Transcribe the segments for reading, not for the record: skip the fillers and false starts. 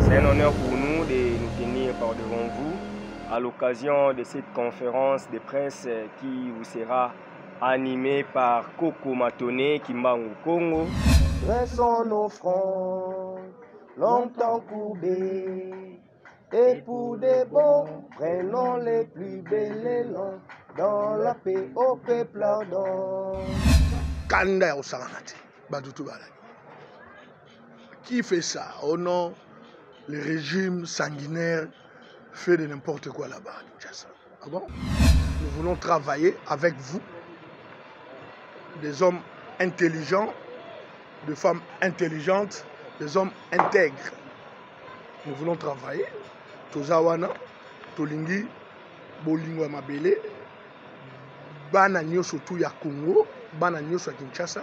C'est un honneur pour nous de nous tenir par devant vous à l'occasion de cette conférence de presse qui vous sera animée par Coco Matoné Kimbangu Congo. Dressons nos fronts, longtemps courbés, et pour des bons, prenons les plus belles élans, dans la paix au peuple ardent. Kanda au Saranati, Badoutou Balani. Qui fait ça? Oh non, le régime sanguinaire fait de n'importe quoi là-bas. Ah bon? Nous voulons travailler avec vous, des hommes intelligents, des femmes intelligentes, des hommes intègres. Nous voulons travailler. Tozawana, Tolingi, Bolingwa Mabele, Bana Nyoso ya Congo, Bana Nyoso Kinshasa,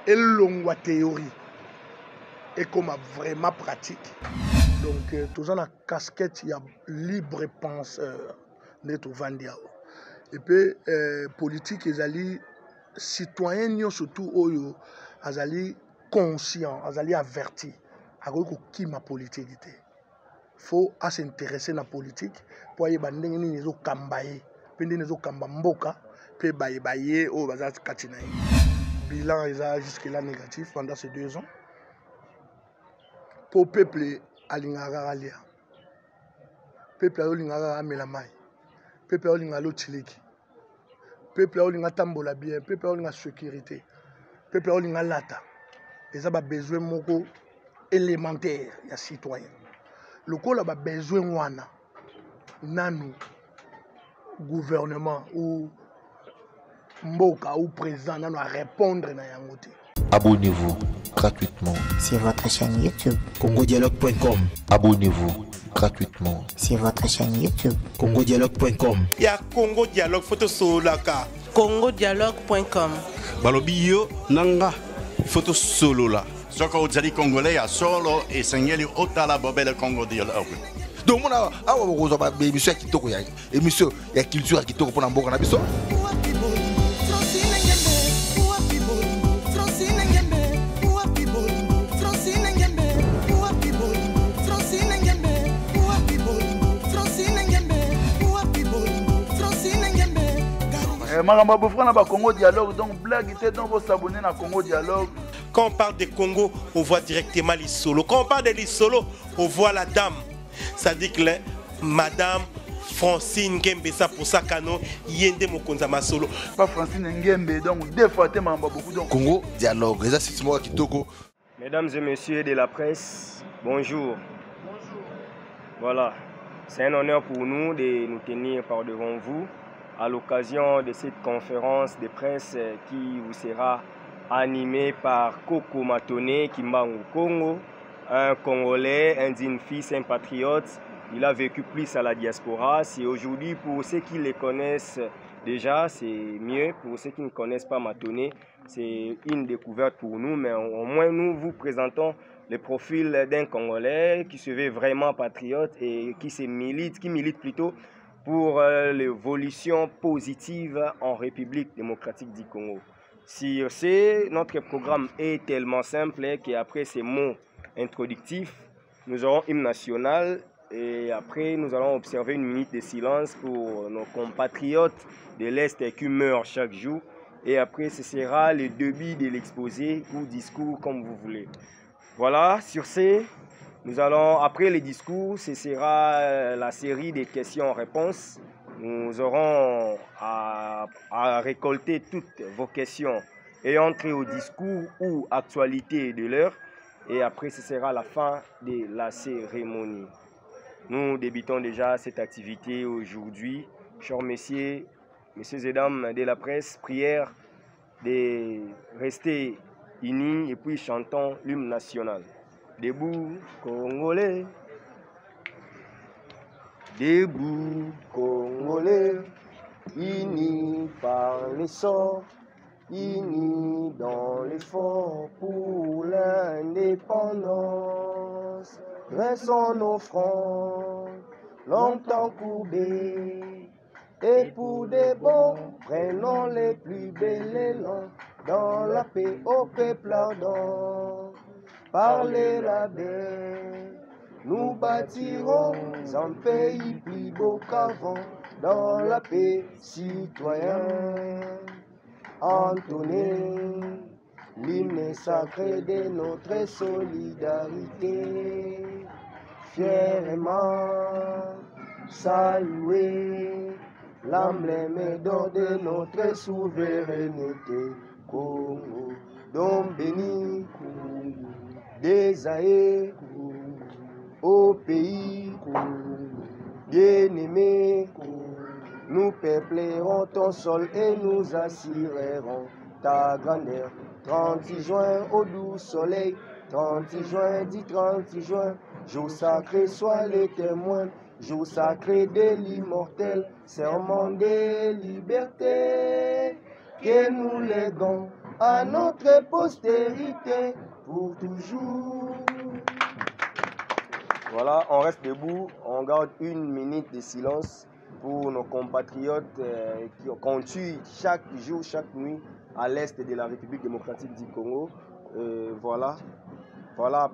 et l'ongwa théorie et comme vraiment pratique. Donc, tous en a casquette, il y a libre penseur, neto vandiao. Et puis, politique, ils allaient citoyens, surtout, ils allaient conscients, ils allaient avertis. Alors, qui ma politique était. Il faut s'intéresser à la politique pour y aller les autres kambaye, puis les autres kambamboka, puis baye au bazar katinaï. Bilan est jusque-là négatif pendant ces 2 ans. Pour le peuple, alingara alia. Peuple alingara amelamai. Peuple alingara chiliki. Peuple alingara tambola bien. Peuple alingara sécurité. Peuple alingara lata. Et ça a besoin moko élémentaire ya citoyen. Le col a besoin wana nanu gouvernement ou mboka ou président nanu à répondre na yangote. Abonnez-vous gratuitement sur votre chaîne YouTube congodialogue.com. Abonnez-vous gratuitement sur votre chaîne YouTube congodialogue.com. Il y a Congo Dialogue photo solaka congodialogue.com. Balobio nanga photo solo là. Soko ozali congolais ya solo et sengeli otala bobele Congo Dialogue. Donc on a awa ba émission kitoko ya émission ya culture kitoko pona mboka na biso. Maramba Bofrana ba Congo Dialogue, donc blague était donc vous s'abonner à Congo Dialogue. Quand on parle de Congo, on voit directement l'Issolo. Quand on parle de l'Issolo, on voit la dame. Ça dit que Madame Francine Ngembe, ça pour ça cano yende mokonza masolo. Pas Francine Ngembe, donc deux fois te Maramba beaucoup donc. Congo Dialogue, ça c'est moi qui toko. Mesdames et messieurs de la presse, bonjour. Bonjour. Voilà, c'est un honneur pour nous de nous tenir par devant vous à l'occasion de cette conférence de presse qui vous sera animée par Coco Matoné Kimbangu Congo, un Congolais, un digne fils, un patriote. Il a vécu plus à la diaspora. C'est aujourd'hui, pour ceux qui le connaissent déjà, c'est mieux. Pour ceux qui ne connaissent pas Matoné, c'est une découverte pour nous, mais au moins nous vous présentons le profil d'un Congolais qui se veut vraiment patriote et qui milite plutôt pour l'évolution positive en République démocratique du Congo. Si notre programme est tellement simple qu'après ces mots introductifs, nous aurons hymne national et après nous allons observer une minute de silence pour nos compatriotes de l'Est qui meurent chaque jour. Et après ce sera le début de l'exposé ou discours comme vous voulez. Voilà, sur ce, nous allons, après les discours, ce sera la série des questions-réponses. Nous aurons à récolter toutes vos questions et entrer au discours ou actualité de l'heure. Et après, ce sera la fin de la cérémonie. Nous débutons déjà cette activité aujourd'hui. Chers messieurs, messieurs et dames de la presse, prière de rester unis et puis chantons l'hymne national. Debout, Congolais. Debout, Congolais, unis par les sorts, unis dans l'effort pour l'indépendance. Dressons nos fronts, longtemps courbés, et pour des bons, prenons les plus belles élans, dans la paix au peuple ardent. parler la paix. Nous bâtirons un pays plus beau qu'avant, dans la paix citoyenne. Entonner l'hymne sacré de notre solidarité. Fièrement saluer l'emblème d'or de notre souveraineté. Congo, Dom béni, Désaé, au pays bien-aimé, nous peuplerons ton sol et nous assurerons ta grandeur. 36 juin au doux soleil, 36 juin, dit 36 juin, jour sacré, sois les témoins, jour sacré de l'immortel, serment de liberté, que nous léguons à notre postérité pour toujours. Voilà, on reste debout, on garde 1 minute de silence pour nos compatriotes qu'on tue chaque jour, chaque nuit à l'est de la République démocratique du Congo. Voilà,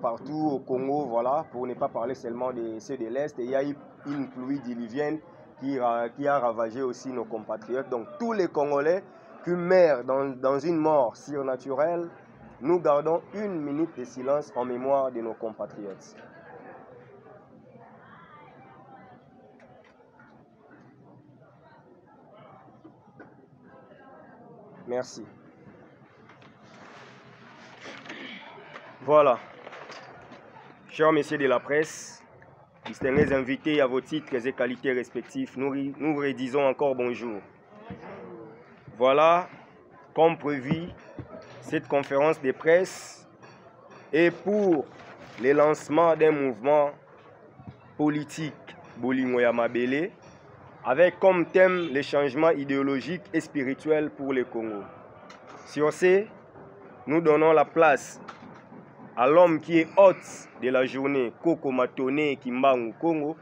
partout au Congo, voilà, pour ne pas parler seulement de ceux de l'est. Il y a eu une pluie diluvienne qui a ravagé aussi nos compatriotes. Donc tous les Congolais qui meurent dans une mort surnaturelle, nous gardons 1 minute de silence en mémoire de nos compatriotes. Merci. Voilà. Chers messieurs de la presse, distingués invités à vos titres et qualités respectifs, nous redisons encore bonjour. Voilà, comme prévu, cette conférence de presse est pour le lancement d'un mouvement politique Bolingo ya Mabele, avec comme thème les changements idéologiques et spirituels pour le Congo. Sur ce, nous donnons la place à l'homme qui est hôte de la journée, Koko Matone Kimbangu Congo.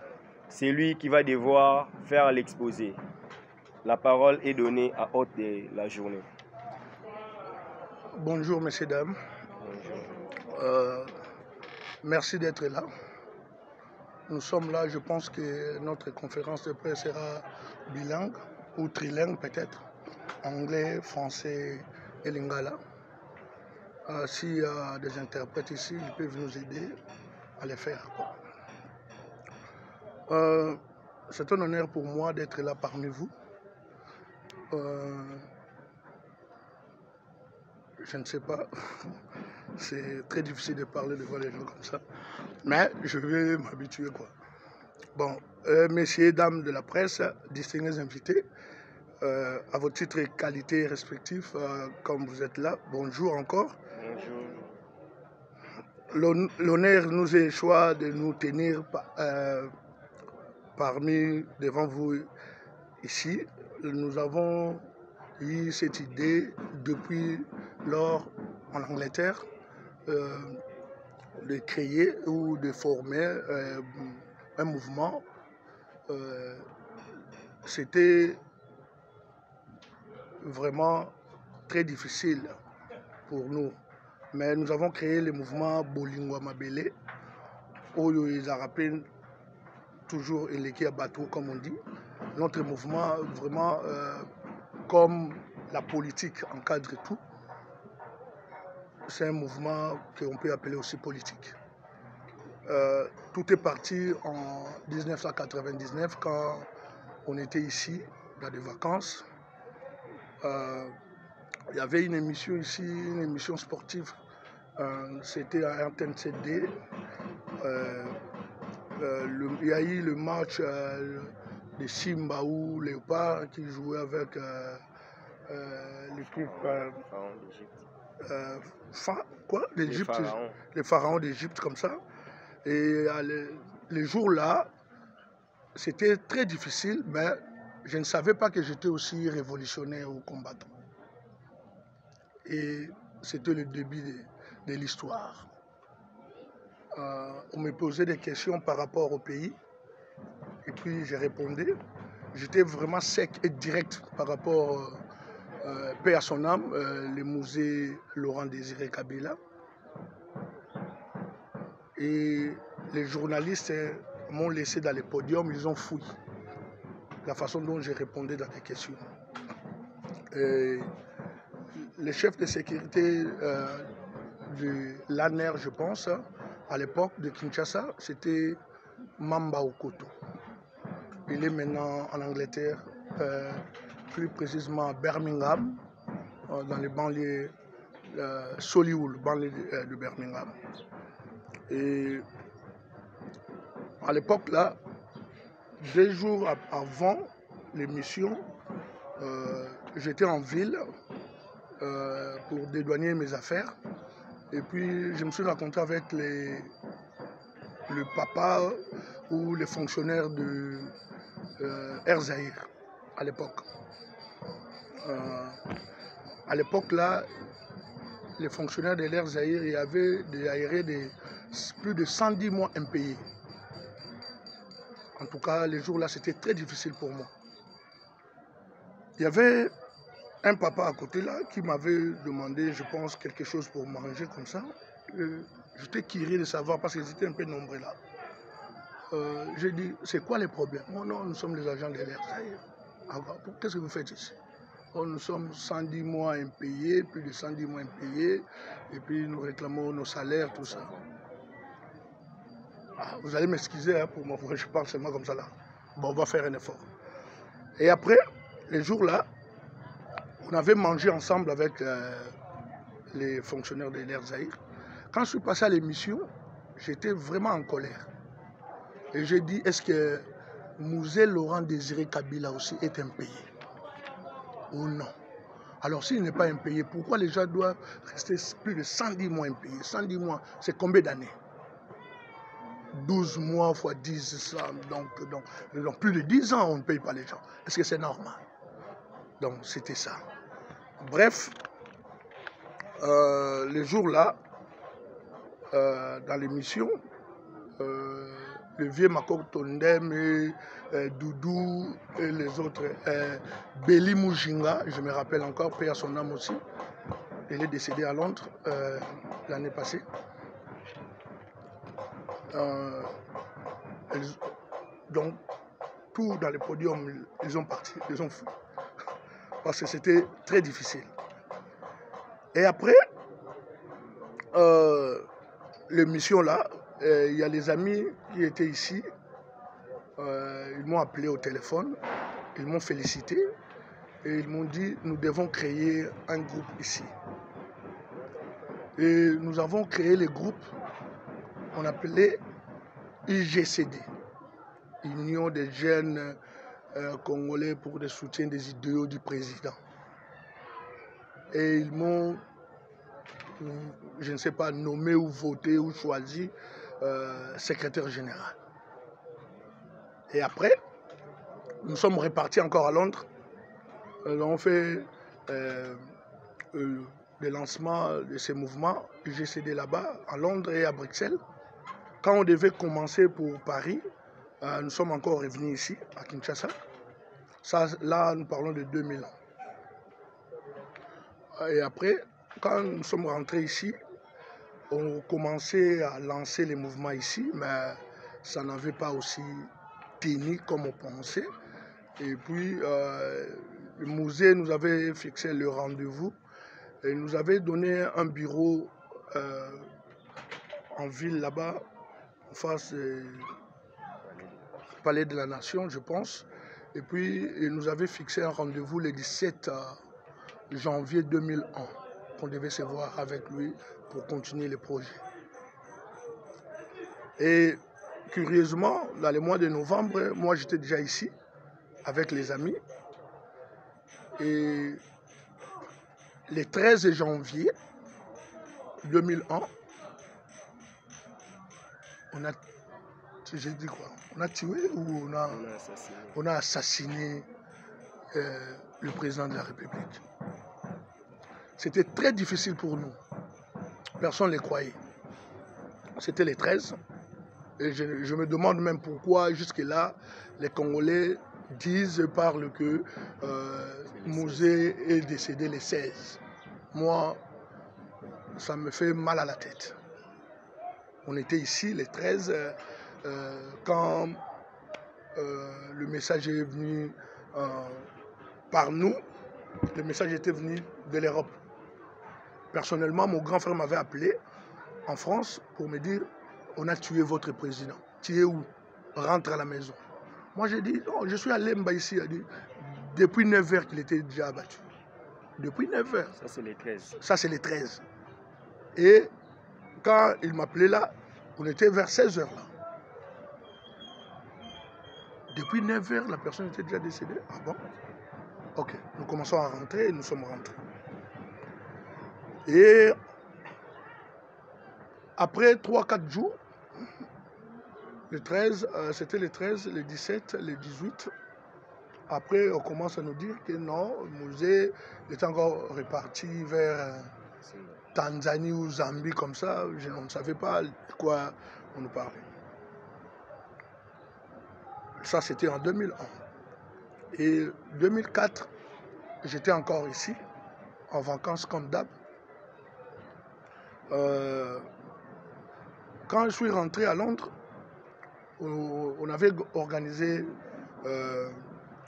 C'est lui qui va devoir faire l'exposé. La parole est donnée à hôte de la journée. Bonjour, messieurs, dames. Bonjour. Merci d'être là. Nous sommes là, je pense que notre conférence de presse sera bilingue ou trilingue peut-être, anglais, français et lingala. S'il y a des interprètes ici, ils peuvent nous aider à les faire. C'est un honneur pour moi d'être là parmi vous. Je ne sais pas, c'est très difficile de parler devant les gens comme ça, mais je vais m'habituer quoi. Bon, messieurs, dames de la presse, distingués invités, à vos titres et qualités respectifs, comme vous êtes là, bonjour encore. Bonjour. L'honneur nous est choix de nous tenir devant vous ici. Nous avons eu cette idée depuis lors en Angleterre de créer ou de former un mouvement. C'était vraiment très difficile pour nous, mais nous avons créé le mouvement Bolingo ya Mabele, où ils ont rappelé toujours Eleki ya Bateau, comme on dit. Notre mouvement, vraiment, comme la politique encadre tout, c'est un mouvement qu'on peut appeler aussi politique. Tout est parti en 1999 quand on était ici dans des vacances. Il y avait une émission ici, une émission sportive. C'était à RTNCD. Il y a eu le match de Simba ou Léopard qui jouait avec l'équipe d'Égypte, les pharaons d'Égypte comme ça. Et les jours-là, c'était très difficile, mais je ne savais pas que j'étais aussi révolutionnaire ou combattant. Et c'était le début de l'histoire. On me posait des questions par rapport au pays, et puis j'ai répondu. J'étais vraiment sec et direct par rapport, paix à son âme, le musée Laurent Désiré Kabila. Et les journalistes m'ont laissé dans les podiums, ils ont fouillé la façon dont j'ai répondu dans les questions. Et le chef de sécurité de l'ANER, je pense, à l'époque de Kinshasa, c'était Mamba Okoto. Il est maintenant en Angleterre, plus précisément à Birmingham, dans les banlieues Solihull, banlieue de Birmingham. Et à l'époque là, 2 jours avant l'émission, j'étais en ville pour dédouaner mes affaires. Et puis je me suis rencontré avec le papa ou les fonctionnaires de Air Zahir à l'époque. À l'époque là, les fonctionnaires de l'Air Zahir, il y avait des aérés plus de 110 mois impayés. En tout cas, les jours là, c'était très difficile pour moi. Il y avait un papa à côté là qui m'avait demandé, je pense, quelque chose pour manger comme ça. J'étais curieux de savoir parce qu'ils étaient un peu nombreux là. J'ai dit, c'est quoi les problèmes? Oh non, nous sommes les agents de l'Air Zahir. Qu'est-ce que vous faites ici? Oh, nous sommes 110 mois impayés, plus de 110 mois impayés, et puis nous réclamons nos salaires, tout ça. Ah, vous allez m'excuser hein, pour moi, je parle seulement comme ça là. Bon, on va faire un effort. Et après, les jours là, on avait mangé ensemble avec les fonctionnaires de l'Air Zahir. Quand je suis passé à l'émission, j'étais vraiment en colère. Et j'ai dit, est-ce que Mouzé Laurent Désiré Kabila aussi est impayé? Ou non? Alors s'il n'est pas impayé, pourquoi les gens doivent rester plus de 110 mois impayés? 110 mois, c'est combien d'années? 12 mois fois 10, donc plus de 10 ans, on ne paye pas les gens. Est-ce que c'est normal? Donc c'était ça. Bref, les jours-là, dans l'émission, le vieux Makok Tondem et Doudou et les autres, Béli Moujinga, je me rappelle encore, paix à son âme aussi, il est décédé à Londres l'année passée. Donc, tout dans les podiums, ils ont parti, ils ont fui. Parce que c'était très difficile. Et après, l'émission là, il y a les amis qui étaient ici. Ils m'ont appelé au téléphone, ils m'ont félicité et ils m'ont dit nous devons créer un groupe ici. Et nous avons créé le groupe, on appelait IGCD, Union des jeunes congolais pour le soutien des idéaux du président. Et ils m'ont, je ne sais pas, nommé ou voté ou choisi secrétaire général. Et après, nous sommes repartis encore à Londres. On fait le lancement de ces mouvements IGCD là-bas, à Londres et à Bruxelles. Quand on devait commencer pour Paris, nous sommes encore revenus ici, à Kinshasa. Ça, là, nous parlons de 2000 ans. Et après, quand nous sommes rentrés ici, on commençait à lancer les mouvements ici, mais ça n'avait pas aussi tenu comme on pensait. Et puis, le musée nous avait fixé le rendez-vous et nous avait donné un bureau en ville là-bas, en face du Palais de la Nation, je pense. Et puis, il nous avait fixé un rendez-vous le 17 janvier 2001, qu'on devait se voir avec lui pour continuer les projets. Et curieusement, dans le mois de novembre, moi j'étais déjà ici avec les amis. Et le 13 janvier 2001, on a, j'ai dit quoi? On a tué ou on a assassiné le président de la République. C'était très difficile pour nous. Personne ne les croyait. C'était les 13. Et je me demande même pourquoi, jusque-là, les Congolais disent, parlent que Mouzé est décédé les 16. Moi, ça me fait mal à la tête. On était ici les 13 quand le message est venu par nous. Le message était venu de l'Europe. Personnellement, mon grand frère m'avait appelé en France pour me dire « On a tué votre président. Tu es où? Rentre à la maison. » Moi, j'ai dit « Non, je suis à Lemba ici. » Il a dit « Depuis 9 heures qu'il était déjà abattu. » Depuis 9 heures. Ça, c'est les 13. Ça, c'est les 13. Et quand il m'appelait là, on était vers 16 heures là. Depuis 9 heures, la personne était déjà décédée. Ah bon? Ok, nous commençons à rentrer et nous sommes rentrés. Et après 3-4 jours, le 13, c'était les 13, les 17, les 18. Après, on commence à nous dire que non, le musée est encore reparti vers Tanzanie ou Zambie, comme ça. On ne savait pas de quoi on nous parlait. Ça, c'était en 2001. Et 2004, j'étais encore ici, en vacances comme d'hab. Quand je suis rentré à Londres, on avait organisé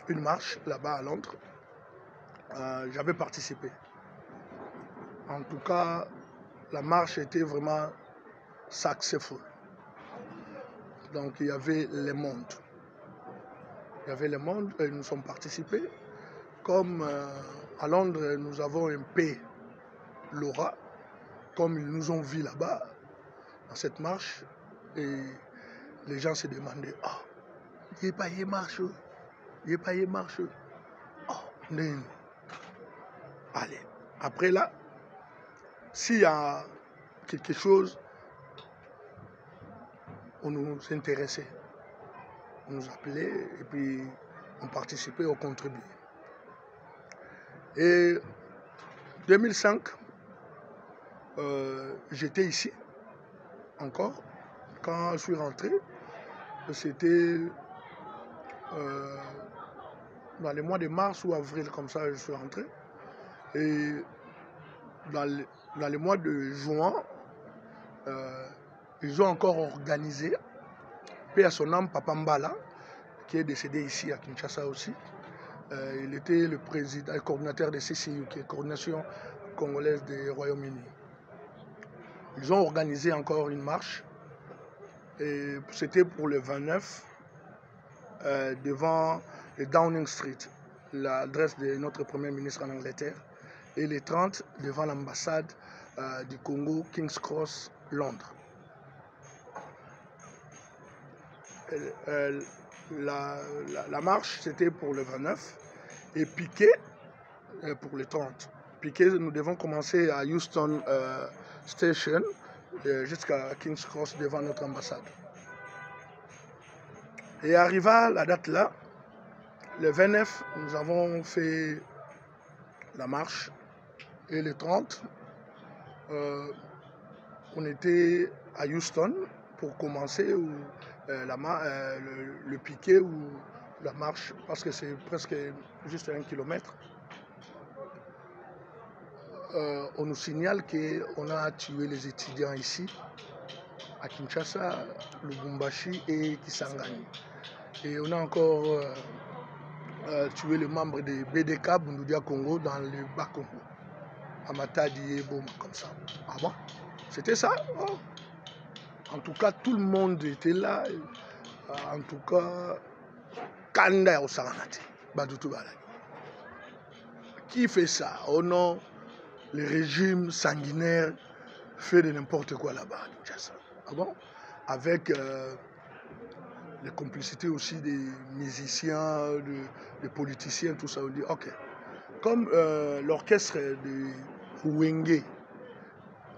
une marche là-bas à Londres. J'avais participé. En tout cas, la marche était vraiment successful. Donc il y avait les mondes. Il y avait les mondes et nous sommes participés. Comme à Londres, nous avons un P. Laura, comme ils nous ont vus là-bas, dans cette marche, et les gens se demandaient, « Oh, il n'y a pas de marche, il n'y a pas de marche. » Oh, non. Allez, après là, s'il y a quelque chose, on nous intéressait. On nous appelait et puis on participait, on contribuait. Et 2005, j'étais ici encore. Quand je suis rentré, c'était dans les mois de mars ou avril, comme ça, je suis rentré. Et dans les mois de juin, ils ont encore organisé, paix à son âme, Papa Mbala, qui est décédé ici à Kinshasa aussi. Il était le président, le coordinateur de CCU, qui est Coordination congolaise des Royaumes-Unis. Ils ont organisé encore une marche, et c'était pour le 29, devant le Downing Street, l'adresse de notre Premier ministre en Angleterre, et le 30 devant l'ambassade du Congo, King's Cross, Londres. La marche, c'était pour le 29, et Piquet pour le 30. Piquet, nous devons commencer à Euston Station, jusqu'à King's Cross devant notre ambassade. Et arriva la date là, le 29, nous avons fait la marche, et le 30, on était à Euston pour commencer le piquet ou la marche, parce que c'est presque juste 1 kilomètre. On nous signale qu'on a tué les étudiants ici, à Kinshasa, Lubumbashi et Kisangani. Et on a encore tué les membres de BDK, Bundudia Congo, dans le Bas-Congo, à Matadi et Boma, comme ça. Ah bon? C'était ça? Oh. En tout cas, tout le monde était là. En tout cas, Kanda au Saranati, Badoutou Balagi. Qui fait ça? Oh non, le régime sanguinaire fait de n'importe quoi là-bas. Ah bon? Avec les complicités aussi des musiciens, des politiciens, tout ça. On dit, ok. Comme l'orchestre de Wenge,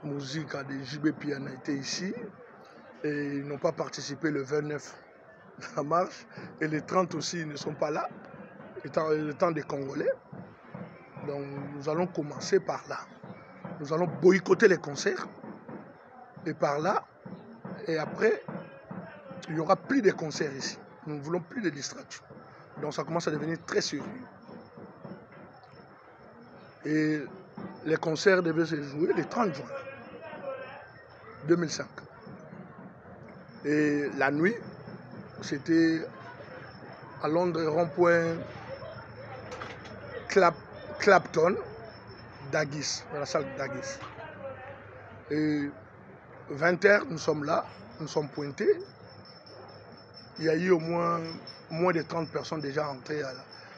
musique de JB Piana était ici, et ils n'ont pas participé le 29 de la marche, et les 30 aussi ils ne sont pas là, le temps des Congolais. Donc nous allons commencer par là. Nous allons boycotter les concerts, et par là, et après, il n'y aura plus de concerts ici. Nous ne voulons plus de distractions. Donc ça commence à devenir très sérieux. Et les concerts devaient se jouer le 30 juin 2005. Et la nuit, c'était à Londres, rond-point Clapton, Daguis, dans la salle Daguis. Et 20h, nous sommes là, nous sommes pointés. Il y a eu au moins de 30 personnes déjà entrées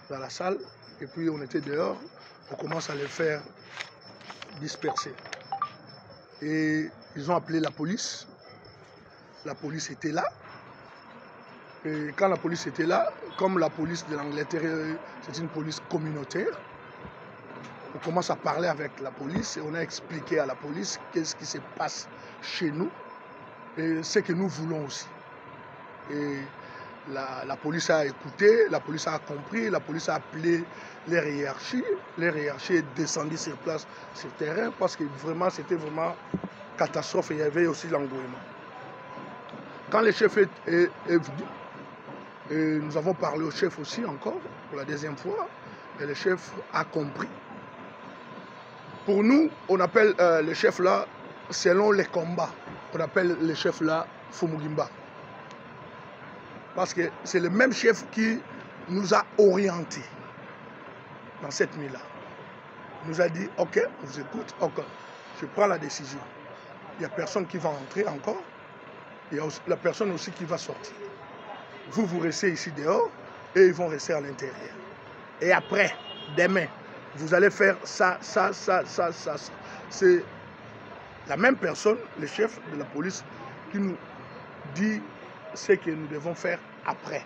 dans la salle. Et puis on était dehors, on commence à les faire disperser. Et ils ont appelé la police. La police était là. Et quand la police était là, comme la police de l'Angleterre, c'est une police communautaire, on commence à parler avec la police et on a expliqué à la police qu'est-ce qui se passe chez nous et ce que nous voulons aussi. Et la police a écouté, la police a compris, la police a appelé les hiérarchies. Les hiérarchies est descendu sur place, sur le terrain, parce que vraiment, c'était vraiment catastrophe et il y avait aussi l'engouement. Quand le chef est venu, et nous avons parlé au chef aussi encore, pour la deuxième fois, et le chef a compris. Pour nous, on appelle le chef là, selon les combats, on appelle le chef là Fumugimba. Parce que c'est le même chef qui nous a orientés dans cette nuit-là. Il nous a dit, ok, on vous écoute, ok, je prends la décision. Il n'y a personne qui va entrer encore, il y a aussi la personne aussi qui va sortir. Vous restez ici dehors et ils vont rester à l'intérieur. Et après, demain, vous allez faire ça. C'est la même personne, le chef de la police, qui nous dit ce que nous devons faire après.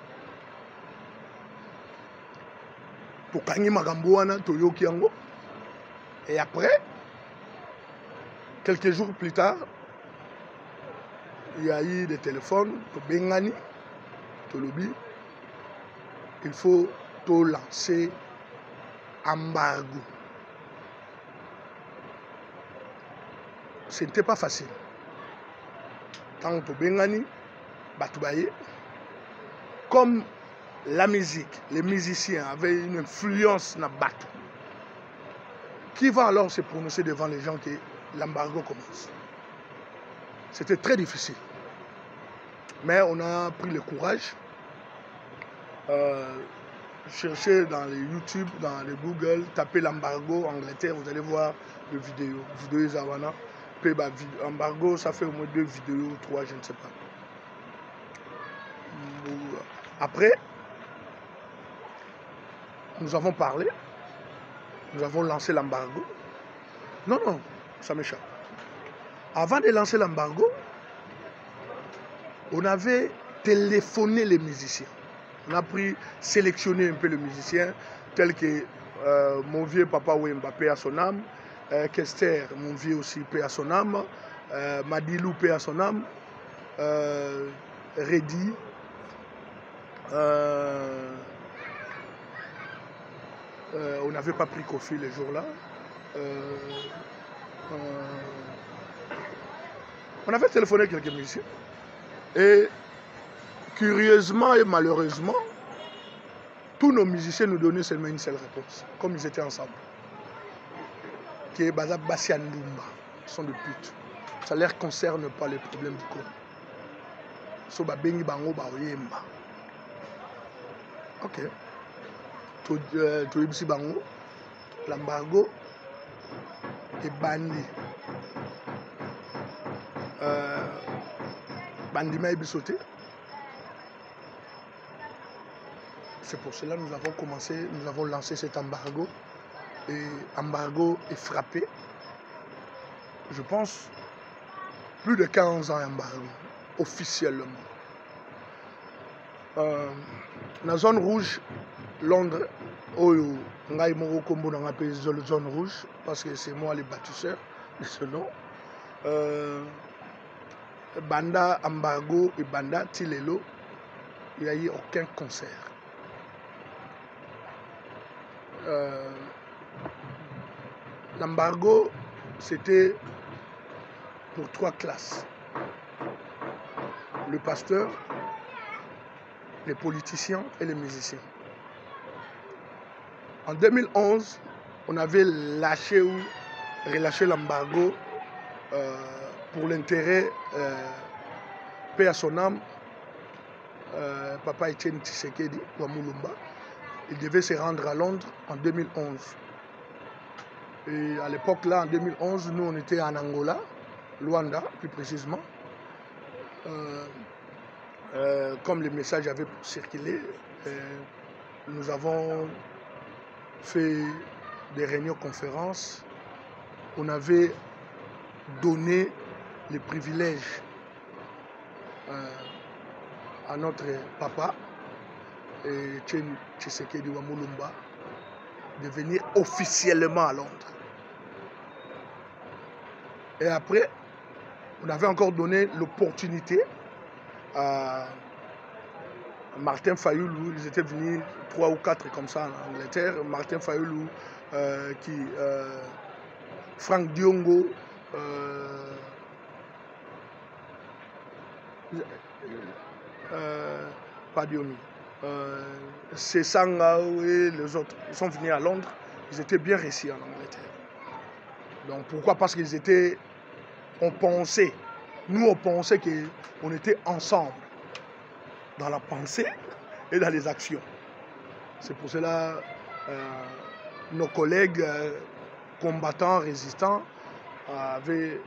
Et après, quelques jours plus tard, il y a eu des téléphones, il faut tout lancer embargo. Ce n'était pas facile. Tant que Bengani, comme la musique, les musiciens avaient une influence dans Batou, qui va alors se prononcer devant les gens que l'embargo commence? C'était très difficile. Mais on a pris le courage. Cherchez dans les YouTube, dans les Google, tapez l'embargo Angleterre, vous allez voir les vidéos. Vidéo Zawana. Embargo, ça fait au moins 2 vidéos, 3, je ne sais pas. Après, nous avons parlé, nous avons lancé l'embargo. Non, ça m'échappe. Avant de lancer l'embargo, on avait téléphoné les musiciens. On a sélectionné un peu les musiciens, tels que mon vieux papa Wemba, paix à son âme, Kester, mon vieux aussi, paix à son âme, Madilou, paix à son âme, Reddy, on n'avait pas pris Kofi les jours-là. On avait téléphoné quelques musiciens. Et curieusement et malheureusement, tous nos musiciens nous donnaient seulement une seule réponse, comme ils étaient ensemble. Qui est Baza Bassiandumba, ils sont de putes. Ça ne leur concerne pas les problèmes du corps. So ba bengi bango ba oyemba. Ok. To ibisi bango, l'embargo est banni. Bandima Ibisoté. C'est pour cela que nous avons lancé cet embargo. Et embargo est frappé. Je pense plus de 15 ans embargo, officiellement. Dans la zone rouge, Londres, Oyo, Ngai Moro Kombo dans la zone rouge, parce que c'est moi le bâtisseur de ce nom. Banda Embargo et Banda Tilelo, il n'y a eu aucun concert. L'embargo, c'était pour 3 classes. Le pasteur, les politiciens et les musiciens. En 2011, on avait lâché ou relâché l'embargo pour l'intérêt paix à son âme, Papa Etienne Tshisekedi Wamulumba. Il devait se rendre à Londres en 2011. Et à l'époque là, en 2011, nous on était en Angola, Luanda plus précisément. Comme les messages avaient circulé, nous avons fait des réunions conférences. On avait donné les privilèges à notre papa, Etienne Tshisekedi Wamulumba, de venir officiellement à Londres. Et après, on avait encore donné l'opportunité à Martin Fayoulou, ils étaient venus 3 ou 4 comme ça en Angleterre, Martin Fayoulou, Franck Diongo, pas Diomi, Sessanga et les autres, ils sont venus à Londres, ils étaient bien réussis en Angleterre. Donc pourquoi? Parce qu'ils étaient, on pensait qu'on était ensemble dans la pensée et dans les actions. C'est pour cela nos collègues combattants, résistants avaient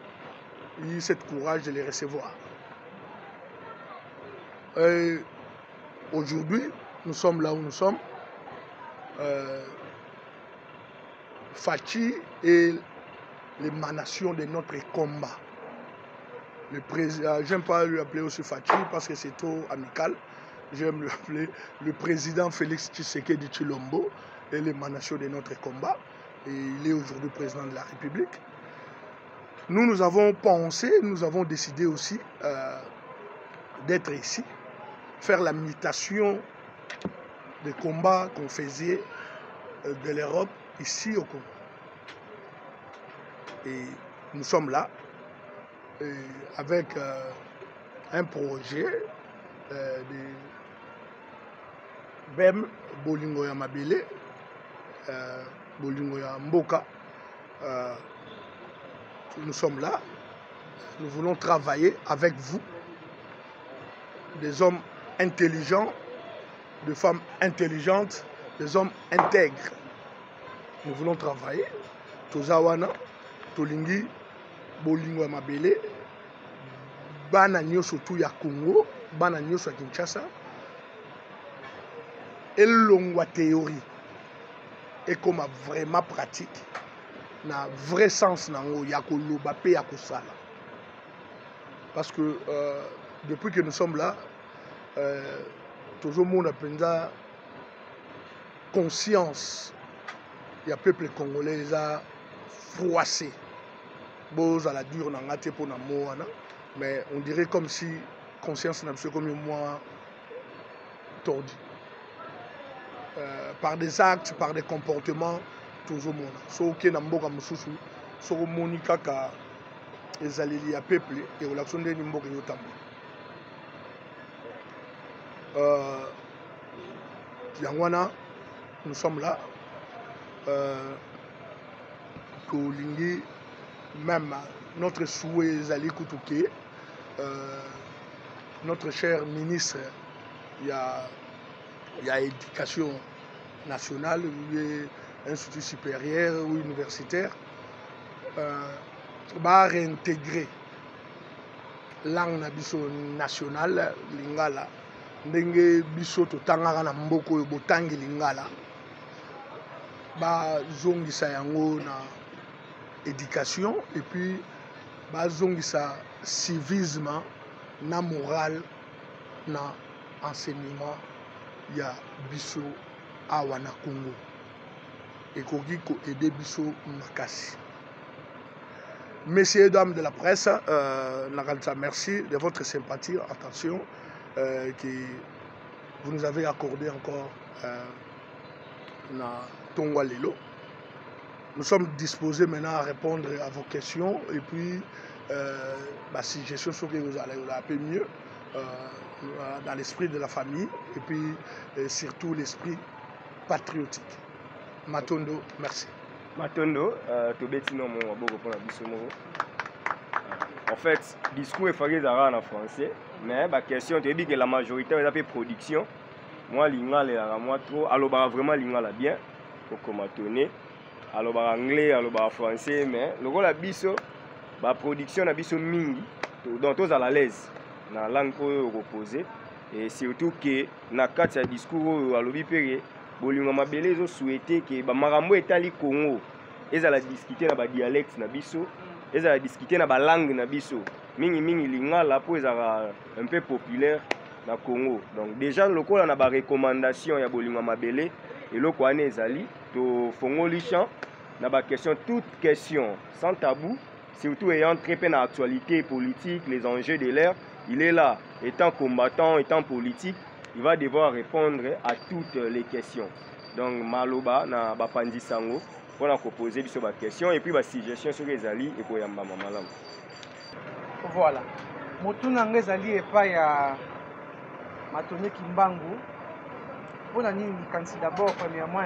eu ce courage de les recevoir. Aujourd'hui, nous sommes là où nous sommes. Fachi est l'émanation de notre combat. Le président, j'aime pas lui appeler aussi Fachi parce que c'est trop amical. J'aime lui appeler le président Félix Tshisekedi Tshilombo est l'émanation de notre combat. Et il est aujourd'hui président de la République. Nous avons pensé, nous avons décidé aussi d'être ici, faire la mutation des combats qu'on faisait de l'Europe ici au Congo. Et nous sommes là avec un projet de BEM Bolingo ya Mabele, Bolingo ya Mboka. Nous sommes là, nous voulons travailler avec vous, des hommes intelligents, des femmes intelligentes, des hommes intègres. Nous voulons travailler. Tozawana, Tolingi, Bolingo ya Mabele, Bana Nyoso tout ya Congo, Bana Nyoso ya Kinshasa, elongwa théorie et comme vraiment pratique, na vrai sens nango ya koloba pe ya kosala. Parce que depuis que nous sommes là, tout le monde a penza conscience. Il y a peuple congolais les a froissé. Bon, à la dure n'a pas été pour na moana, mais on dirait comme si conscience n'a pas comme moi tordu. Par des actes, par des comportements, toujours mon. So que n'amboka mususu, so monika ka ezaleli ya peuple et au l'action de n'imboka yotambo. Yangwana, nous sommes là. Kolingi, même notre souhait Zali Koutouké, notre cher ministre, il y a éducation nationale, il y a institut supérieur ou universitaire, va réintégrer langue nationale, lingala, ndenge biso totangaka na mboko oyo botangi lingala. Bazongisa yango na éducation et puis bazongisa civisme na moral na enseignement ya biso awa na Congo ekoki ko aider biso makasi. Messieurs et dames de la presse, merci de votre sympathie, attention que vous nous avez accordé encore na Tongwa Lelo. Nous sommes disposés maintenant à répondre à vos questions et puis si je suis sûr que vous allez un peu mieux dans l'esprit de la famille et puis surtout l'esprit patriotique. Matondo, merci. Matondo, tu bêtis non mon beau pour la biso. En fait, discours est fait en français, mais la question, tu dis que la majorité est fait production. Moi, l'ingala est moi trop. Alors, vraiment, l'ingala bien, pour commenter. Alors, anglais, alors, français, mais le rôle de biso, la production, la biso mingi, donc tous à la l'aise, dans la langue reposée. Et surtout que, dans le discours, à l'obipéré, bolingo mabele ils ont souhaité que ba marambo etali Congo ils allaient discuter na ba dialecte na biso ils allaient discuter na ba langue na biso mingi lingala pour ils un peu populaire na Congo. Donc déjà lokola na ba recommandation ya bolingo mabele et loko ane ezali to fongoli champ na ba question toute question sans tabou surtout ayant très peu na actualité politique les enjeux de l'ère. Il est là étant combattant étant politique. Il va devoir répondre à toutes les questions. Donc, Maloba, na Bapandi Sango, on a proposé sur la question et puis la suggestion sur les alliés et pour Yamba Mamalam. Voilà. Motuna ngezali et pas ya Matone Kimbangu. On a dit d'abord, premièrement,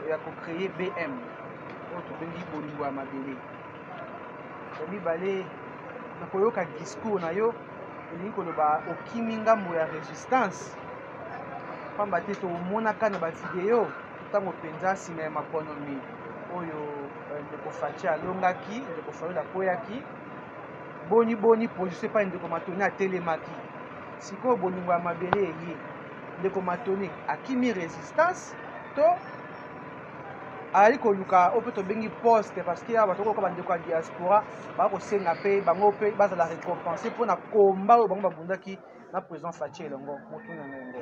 il y a créer BM. Autre bengi bolingo amabele. Obi balé, nakoyoka discours na yo. Koloba okimi ngambo ya résistance pamba te tomonaka na bavideo ntango mpenza nsima ya makonomi oyo ndeko faci alongaki ndeko fayola akweyaki boni position epai ndeko matoni atelemaki sikoyo bolingo ya mabele eye ndeko matoni akimi résistance to ali koluka oyo mpe tobengi poste parce que bato koyoka bandeko ya diaspora bakosenga mpe bango mpe bazala récompense mpona komba oyo bango babundaki na président faci elongo motuna na yango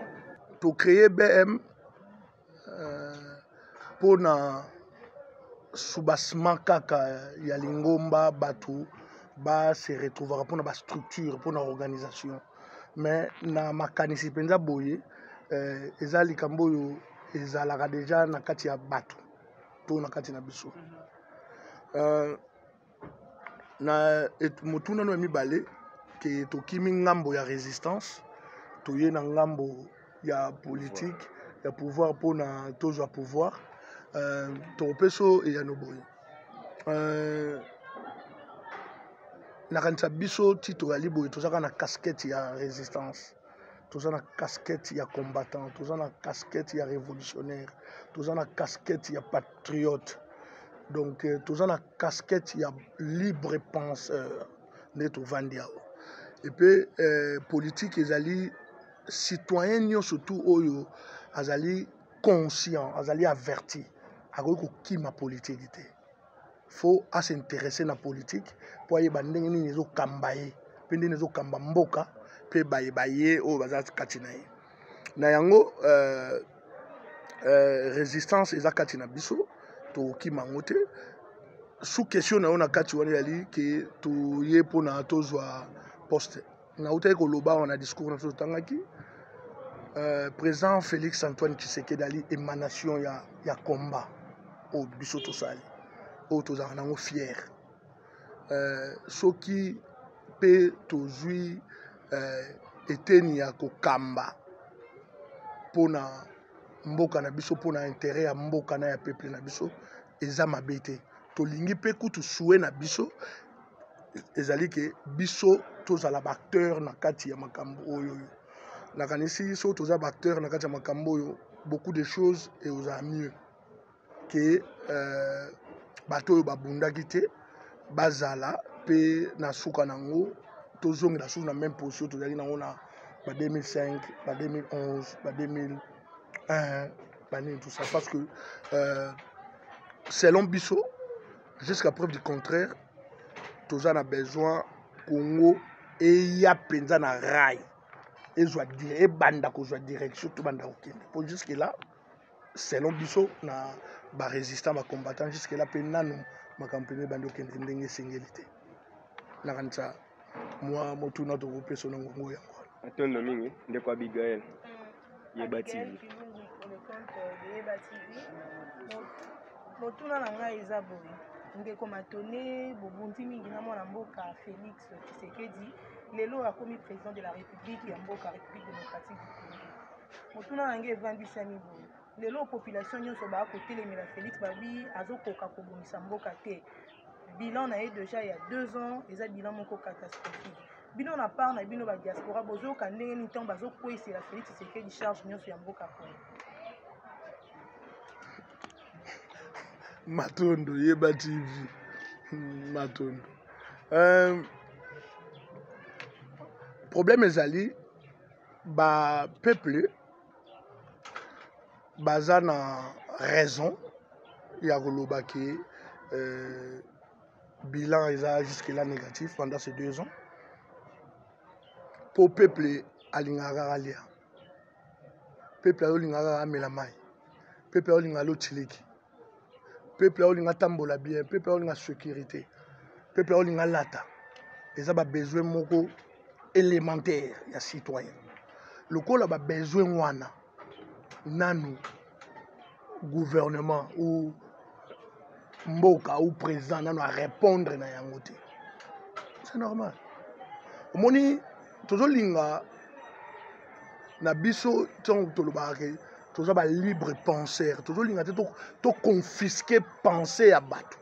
tocreye BM mpona soubassement kaka ya lingomba bato base retrouvera mpona bastructure mpona organisation mais na makanisi mpenza boye eza likambo oyo ezalaka deja na kati ya bato to na kati na biso na motuna no mibale ke tokimi ngambo ya résistance toye na ngambo ya politique ya pouvoir mpona tozwa pouvoir topeso eya no boye nakanisa biso ti toyali boye tozalaka na casquette ya résistance toza na casquette ya combattant toza na casquette ya révolutionnaire toza na casquette ya patriote donc toza na casquette ya libre penseur nde tovandi awa epe politique ezali citoyen nyonso tu oyo azali conscient azali averti akoki kokima politike te faut s'intéresser na politique po ayeba ndenge nini ezokamba ye mpe ndenge ezokamba mboka mpe bayeba ye oyo baza kati na ye na yango résistance eza kati na biso tokima yango te sous question na yo na kati wana yali ke toye mpona tozwa poste nautaki koloba wana discours na biso totangaki président Félix Antoine Tshisekedi ali émanation ya combat oyo biso tosali oyo tozalaka nango fier soki mpe tozwi eteni ya kokamba mpona mboka na biso mpona intérêt ya mboka na ya peuple na biso eza mabe te tolingi mpe kutu souwe na biso ezali ke biso tozala baacteur na kati ya makambo oyo nakanisi so toza baacteur na kati ya makambo oyo beaucoup de choses ezala mieux ke bato oyo babundaki te bazala mpe na suka nango tozongela suku na même position tozali nango na ba 2005 ba 2011 ba 2001 banini tout ça parce que selon biso jusqu'à preuve du contraire toza na besoin Congo eya mpenza na rail ezwa ebanda kozwa direction to banda kokende po jusque là selon biso na barésistant bacombattant jusque là mpe nanu makambo pene ebandi okende ndenge esengeli te nakanisa mwa motuna tokopesa na ngongo yango atondo mingi ndeko Abigail Yeba TV motuna na ngai eza boye ndeko matone bobundi mingi na mwana mboka Félix Tshisekedi lelo akomi président de la République ya mboka République démocratique du Congo motuna na ngai evandisami boye lelo population nyonso bakotelemela Félix babi azokoka kobongisa mboka te bilan na déjà il y a 2 ans et ça bilan moko catastrophique bino na part na bino ba diaspora bozo ka ndenge ni temps bazo kwesi la Félix Tshisekedi charge nyonso ya mboka Congo Matondo Yeba TV Matondo problème ezali ba peuple baza na raison ya koloba ke bilan eza jusque là négatif pendant ces 2 ans pour peuple alingaka alia peuple alingaka amela mai peuple alingaka lotiliki peuple alingaka tambola bien peuple alingaka sécurité peuple alingaka lata eza ba besoin moko élémentaire ya citoyen lokola ba besoin wana nanu gouvernement ou mboka ou président nanu a répondre na yango te c'est normal omoni tozolinga na biso ntango tolobaka ke toza ba libre penseur tozolinga te to confisquer pensée ya bato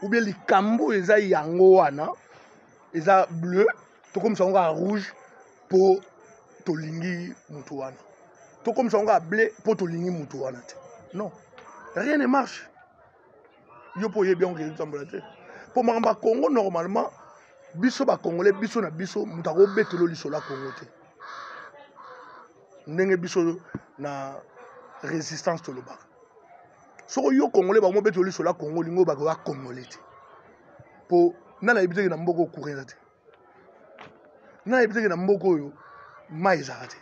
ou bien likambo eza yango wana eza bleu tokomisa yango ya rouge po tolingi mutu wana tokomisa yango ya bleu po tolingi mutu wana te non rien ne marche yo po yebi yango etambola te po makambo ya Congo normalement biso bakongolais biso na biso mutu akobetelo lisolo ya Congo te ndenge biso na résistance tolobaka soko yo congolais bakomobetelo lisolo ya Congo lingo bakoya congolais te po nana yebi teke na mboka okurenza te nana yebi teke na mboka oyo mai ezaka te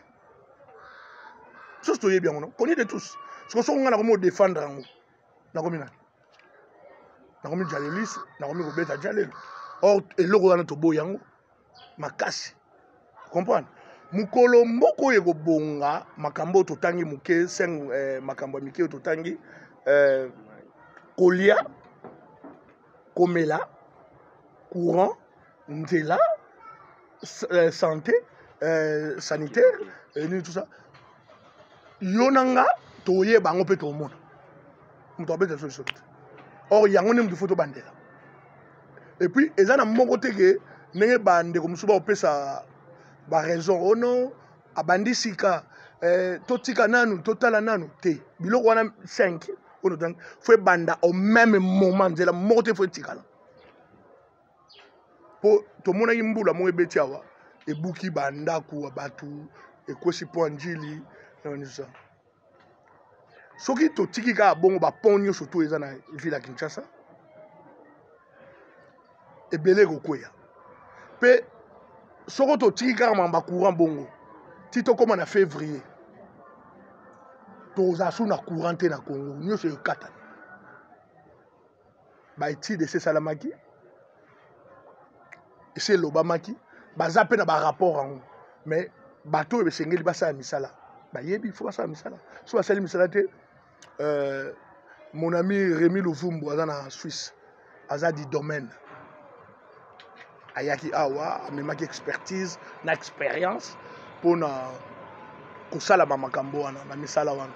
sosi toyebi yango no koni de tous soko nga nakomi odefendre yango nakomi nani nakomi jalelisi nakomi kobeta jalelo or eloko wana toboyi yango makasi comprendre mukolo mboka oyo ekobonga makambo oyo totangi moke makambo ya mike oyo totangi kolia komela courant nzela santé sanitaire nini tout ça yo nanga toyeba yango mpe tomona moto abeta solution te or yango nde moto fo tobandela et puis eza na moko te ke ndenge bandeko mosusu baopesa baraison o non abandi sika totika nanu totala nanu te biloko wana 5 oyo totangi fo ebanda au même moment nzela moko te fo etikala po tomonaki mbula moko ebeti awa ebuki bandako ya bato ekosi mpo njili ça soki totiki kaka bongo bapont nyonso to eza na ville ya Kinshasa ebele ekokweya mpe soko totiki kaka makambo courant bongo ti tokóma na février tozala su na courant te na Congo nyonso ekatani baétude ese esalamaki ese elobamaki baza mpe na barapport yango mais bato oyo besengeli basala misala bayebi fo basala misala so basali misala te mon ami Rémi Louvumbu aza na Suisse aza di domaine ayaki awa amemaki expertise na expérience mpona kosala bamakambo wana na misala wana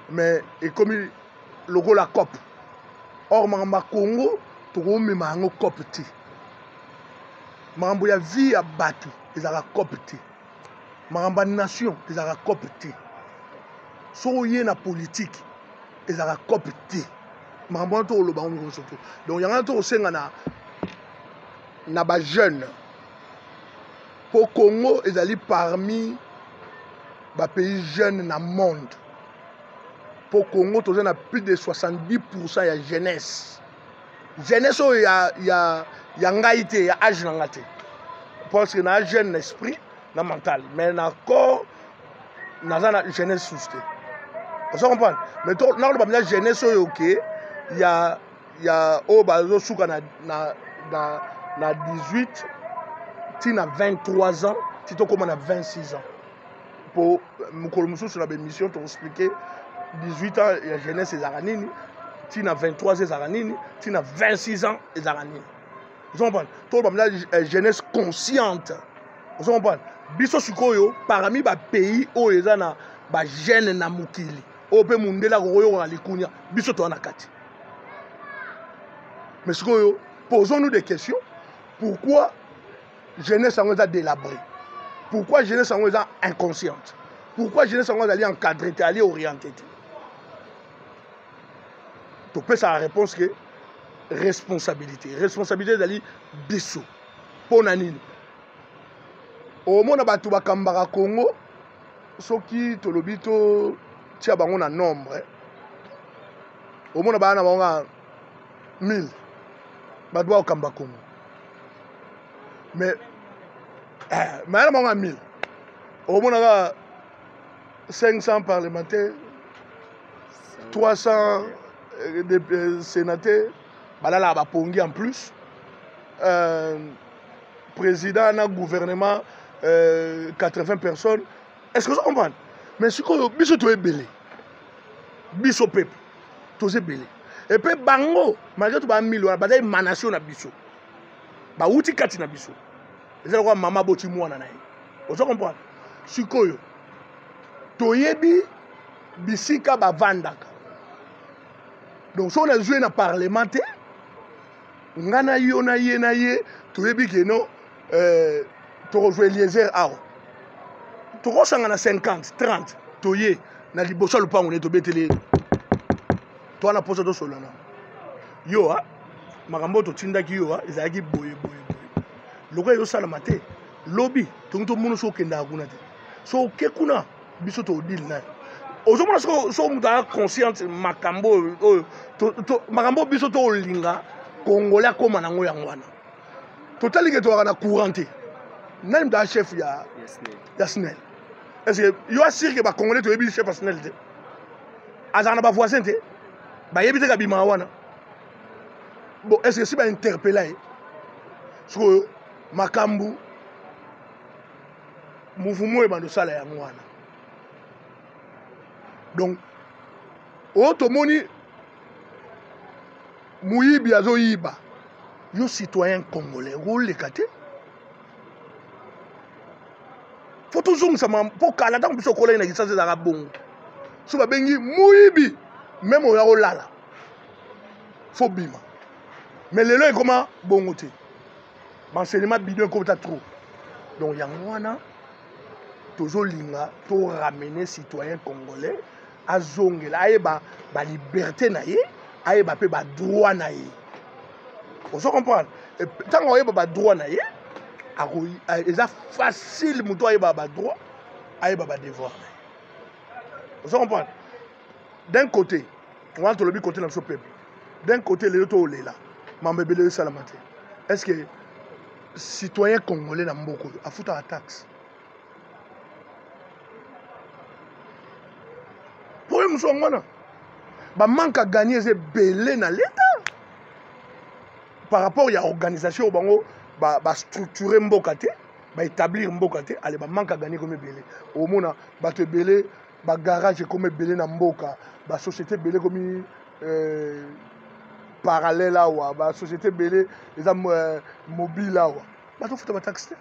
mais ekomi lokola cope or makambo ya Congo tokomema yango cope te makambo ya vie ya bato ezalaka cope te makambo ya nation ezalaka cope te soki oye na politique ezalaka cope te makambo wana tokoloba yango nyonso te donc yango wana tokosenga na bajeune po Congo ezali parmi bapays jeunes na monde po Congo toza na plus de 70% ya jeunesse oyo ya ngai te ya age na nga te parce que na jeune na esprit na mental mais na corps naza na jeunesse susu te ozo comprendre mais nakoloba mpenza jeunesse oyo ke ya oyo bazosuka na 18 ti na 23 ans ti tokóma na 26 ans po mokolo mosusu na bémission tokoexplike 18 ans ya jeunesse ezalaka nini ti na 23 ans ezalaka nini ti na 26 ans ezalaka nini ozo comprendre tokoloba mpenza jeunesse consciente ozo comprendre biso sikoyo parmi bapays oyo eza na bajeune na mokili oyo mpe mundele akokoyoka na likunya biso toza na kati mais sikoyo posons-nous des questions. Pourquoi jeunesse en est délabrée? Pourquoi jeunesse en est inconsciente? Pourquoi jeunesse en est encadrée, allée orientée? Tu peux sa réponse que responsabilité. Responsabilité d'aller biso. Pour nanine. Au monde batu bakambara Congo, soki tolobito tia bango na nombre. Au monde bana bango 1000. Badwa okamba Congo. Mais bana bango 1000. Au monde 500 parlementaires, 300 sénateurs, balala ba pongi en plus. Président na gouvernement 80 personnes. Est-ce que vous comprenez? Mais ce que biso to ebele. Biso peuple. To ebele. Et puis bango, malgré tout ba 1000 wana bazali manation na biso. Ba uti kati na biso. Ezali kwa mama boti mwana na ye. Vous comprenez? Sikoyo. To yebi bisika ba vandaka. Donc si on a joué dans le parlement, on a eu tu es bien non, tu as joué Eliezer Ao. Tu as 50, 30, tu es dans le bosso le pan on est tombé télé. Tu as posé de solo. Yo ah, marambo to tinda ki yo ah, ezaki boye. Loka yo sala mate, lobby, tout le monde so kenda kuna te. So kekuna biso to deal na. Aujourd'hui, so muta consciente makambo makambo biso to linga congolais koma nango yangwana. Totali ke to na couranté. Même da chef ya SNEL. Est-ce que yo assure que ba congolais to yebi chef SNEL te? Azana ba voisin te? Ba yebi te ka bima wana. Bon, est-ce que si ba interpeller so makambo mouvement e bando sala yangwana. Donc, automoni Mouyibi azo yiba, yo citoyen congolais, rôle les kate. Faut toujours ça pour kala dans biso kolé na kisasa za bon. So ba bengi Mouyibi, même o ya olala. Faut bima. Mais lelo est comment bongote. L'enseignement bidon comme ça trop. Donc yangwana toujours linga to ramener citoyen congolais à zongela ayeba ba liberté na ye ayeba pe ba droit na ye. Vous comprenez? Tant on ayeba ba droit na ye eza facile muto ayeba ba droit ayeba ba devoir. Vous comprenez? D'un côté on va te le côté dans ce peuple. D'un côté les autres là mambebele salamate. Est-ce que citoyen congolais na mboko afuta la taxe? Pour eux, nous manque à gagner ces belés dans l'État. Par rapport à l'organisation, bah structurer mbokate, bah établir mbokate, allez bah manque à gagner comme belé. Au moins, bah te belé, bah garage comme belé na mboka, bah société belé comme parallèle là ou bah société belé, les mobile là ou bah tu fais ta taxe.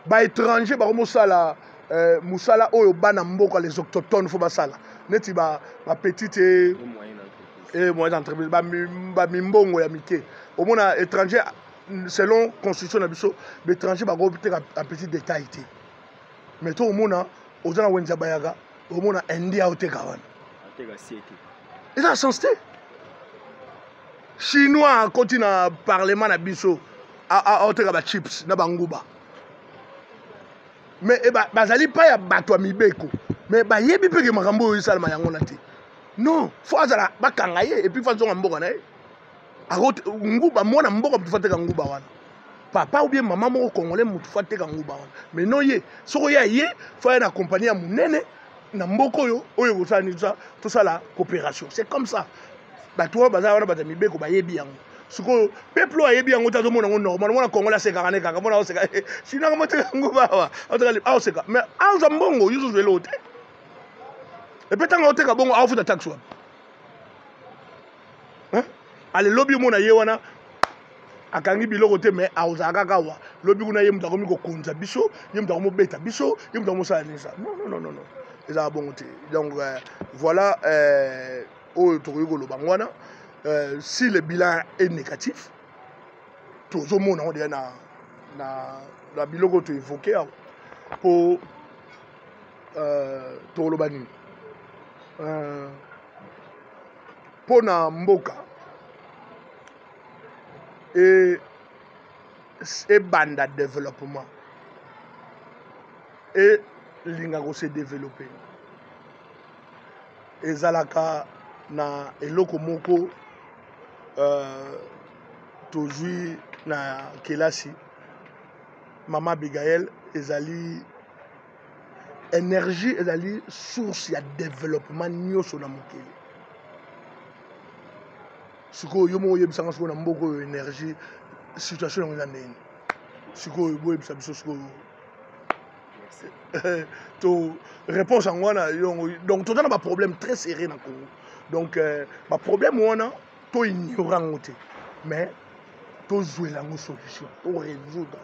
Bah étranger, bah comme ça là. Moussala oyo bana mboka les autochtones faut basala neti ba petite et moyenne entreprise ba mimbongo ya mike au mona étranger selon constitution na biso l'étranger ba go peut-être un petit détail té mais to au mona ozana wenza bayaga au mona india oteka wana ateka siete eza sensé chinois koti na parlement na biso a oteka ba chips na banguba. Mais bazali pas ya bato ya mibeko mais ba yebi pe ke makambo oyo salama yango na te non faut azala bakanga ye et puis faut zonga mboka na ye akote nguba mwana mboka mutu fateka nguba wana papa ou bien maman moko congolais mutu fateka nguba wana mais non ye soko ya ye faut na compagnie ya munene na mboko oyo kosani tout ça la coopération c'est comme ça bato bazala wana bato ya mibeko ba yebi yango. Suko peuple a yebi yango tazo mona normal mona Congolais c'est kaka kaka mona oseka sinon comment te nguba wa oteka oseka mais anza mbongo yuzu velote et peut-être oteka bongo afuta taxe wa hein ale lobby mona ye wana akangi biloko te mais auza kaka wa lobby kuna ye mutako miko konza biso ye mutako mo beta biso ye mutako mo sala nisa non eza bongo te donc voilà oyo tokoyi koloba ngwana si le bilan est négatif, tout le monde a biloko to évoqué pour tout le bani. Pour na mboka et banda développement et linga se développer. Ezalaka na eloko moko tozwi na kelasi Maman Abigail ezali énergie ezali source ya développement nyonso na mokili. Sikoyo yo mo yebisanga sikoyo na mboko oyo énergie situation yango eza ndeni. Sikoyo boyebisa biso sikoyo to réponse en wana donc tout un problème très serré dans Congo. Donc ma problème wana to ignorant te mais to jouer la solution to résoudre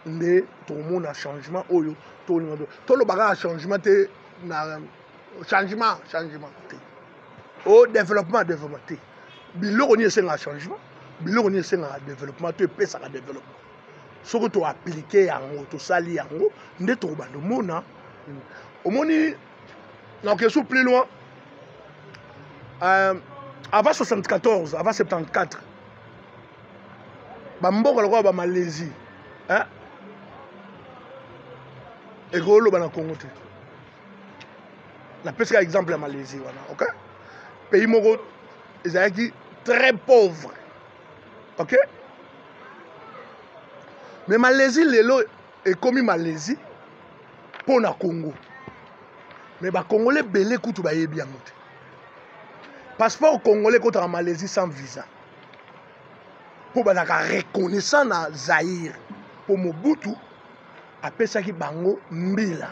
mais tout le monde a changement oyo to le bagage changement te na changement te au développement te biloko ni c'est un changement biloko ni c'est un développement to pesa ka développement. Ce que tu as appliqué en tout sali en haut, n'est pas le monde. Au monde, dans quelque plus loin, avant 74, avant 74, Bamboka le roi Malaisie, hein, et Golo bana Congo. La pêche exemple la Malaisie, ok? Pays moko, ils sont très pauvres, ok? Mais Malaisie, lelo est comme Malaisie pour le Congo. Mais les Congolais belé koutou ba yebi yangote. Passeport congolais contre la Malaisie sans visa. Pour la reconnaissance na Zaïre. Pour Mobutu, après ça qui bango mbila.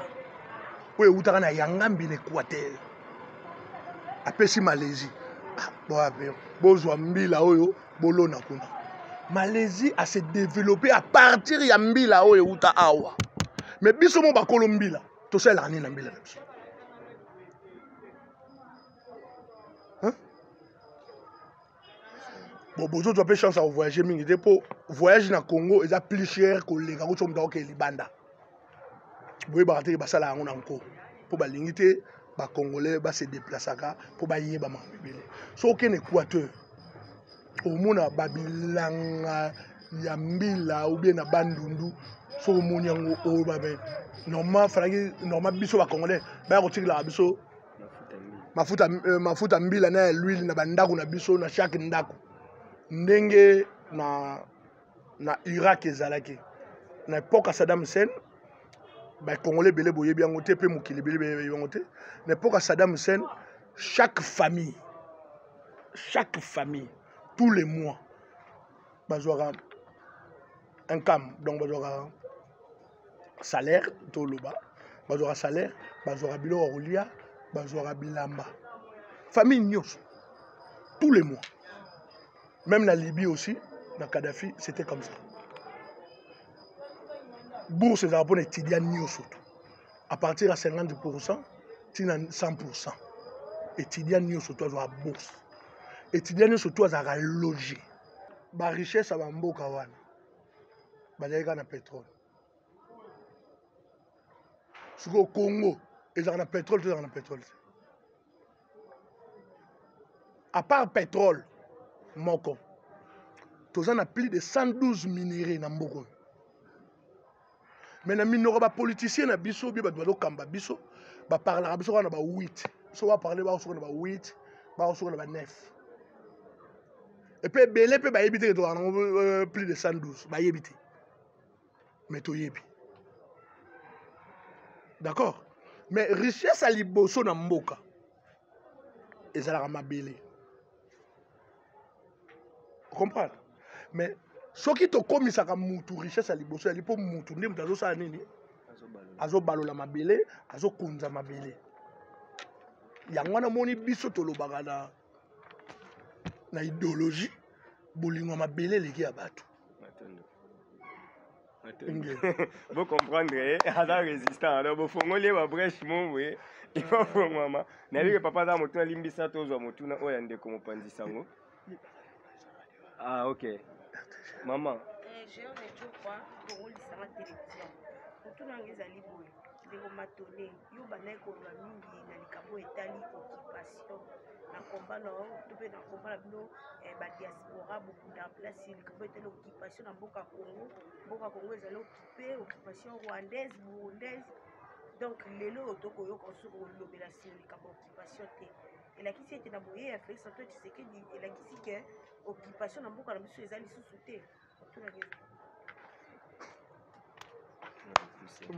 Ou utaka na Yangambi l'Équateur. Après si Malaisie. Bozwa mbila oyo bolo na kuna. Malaisie a se développé à partir de Mbila ou Uta Awa. Mais biso mo ba Colombia, to c'est l'année na Mbila. Hein? Bon, bozo tu as chance à voyager mingi pour voyager na Congo, ils a plus cher que les gars qui sont dans Libanda. Boy ba rater ba sala ngo nanko. Pour ba lingité ba congolais ba se déplacer pour ba yeba ma bibele. So aucun Équateur. Au monde babilanga ya mbila ou bien na bandundu so moni yango o babe normal biso ba congolais ba ko tikila biso mafuta mbila na l'huile na bandako na biso na chaque ndako ndenge na Irak ezalaki na époque Saddam Hussein ba congolais belé boye bien ngote pe mokili belé boye ngote na époque Saddam Hussein chaque famille tous les mois, bazouara un cam, donc bazouara salaire, tout le bas, bazouara salaire, bazouara bilo roulia, bazouara bilamba. Famille Nyos, tous les mois. Même la Libye aussi, dans Kadhafi, c'était comme ça. Bourse des Arabes étudiants Nyos. À partir de 50%, tu as 100%. Étudiants Nyos, tu as bourse. Étudiants surtout à loger. La richesse à Mboka wana. Bazalika na pétrole. Au Congo, ils ont pétrole, ils ont pétrole. À part pétrole, moko. Tous on a plus de 112 minéraux dans Mboko. Mais les minéraux ba politiciens na biso bi ba dodo kamba biso ba parler biso na ba 8. So va parler ba so na ba 8, ba so na ba 9. Et puis, belé peut éviter plus de 112. Bah éviter. Mais tout yébi. D'accord? Mais richesse à liboso na mboka. Et ça la belé. Vous comprenez? Mais ce qui te commis ça comme moutou richesse à liboso, il faut moutou. Ndem tazo sa nini? Azo balola mabele, azo kunza mabele. Yangwana moni biso to lo bagana. Na idéologie bolingo mabele leki ya bato Vous comprendrez, à résistant. Alors, vous fongolez ma brèche, mon oui. Il faut faire maman. N'avez que papa dans mon tour, l'imbisa, tous au motu, oh, y'a des comme pandi sango. Ah, ok. Maman. J'ai un jour quoi, pour on lisa ma télévision. Pour tout le monde, les alliés, de romatonner, yo banay ko la mingi na likabo etali occupation. Na combat non, tout peut na combat bino ba diaspora beaucoup de place likabo etali occupation na mboka Congo. Mboka Congo ezali occupé, occupation rwandaise, burundaise. Donc lelo otoko yo kosoko lobela sur likabo occupation te. Et la kisi était na boye Félix Antoine Tshisekedi et la kisi que occupation na mboka na biso ezali sous te. Tout la gueule.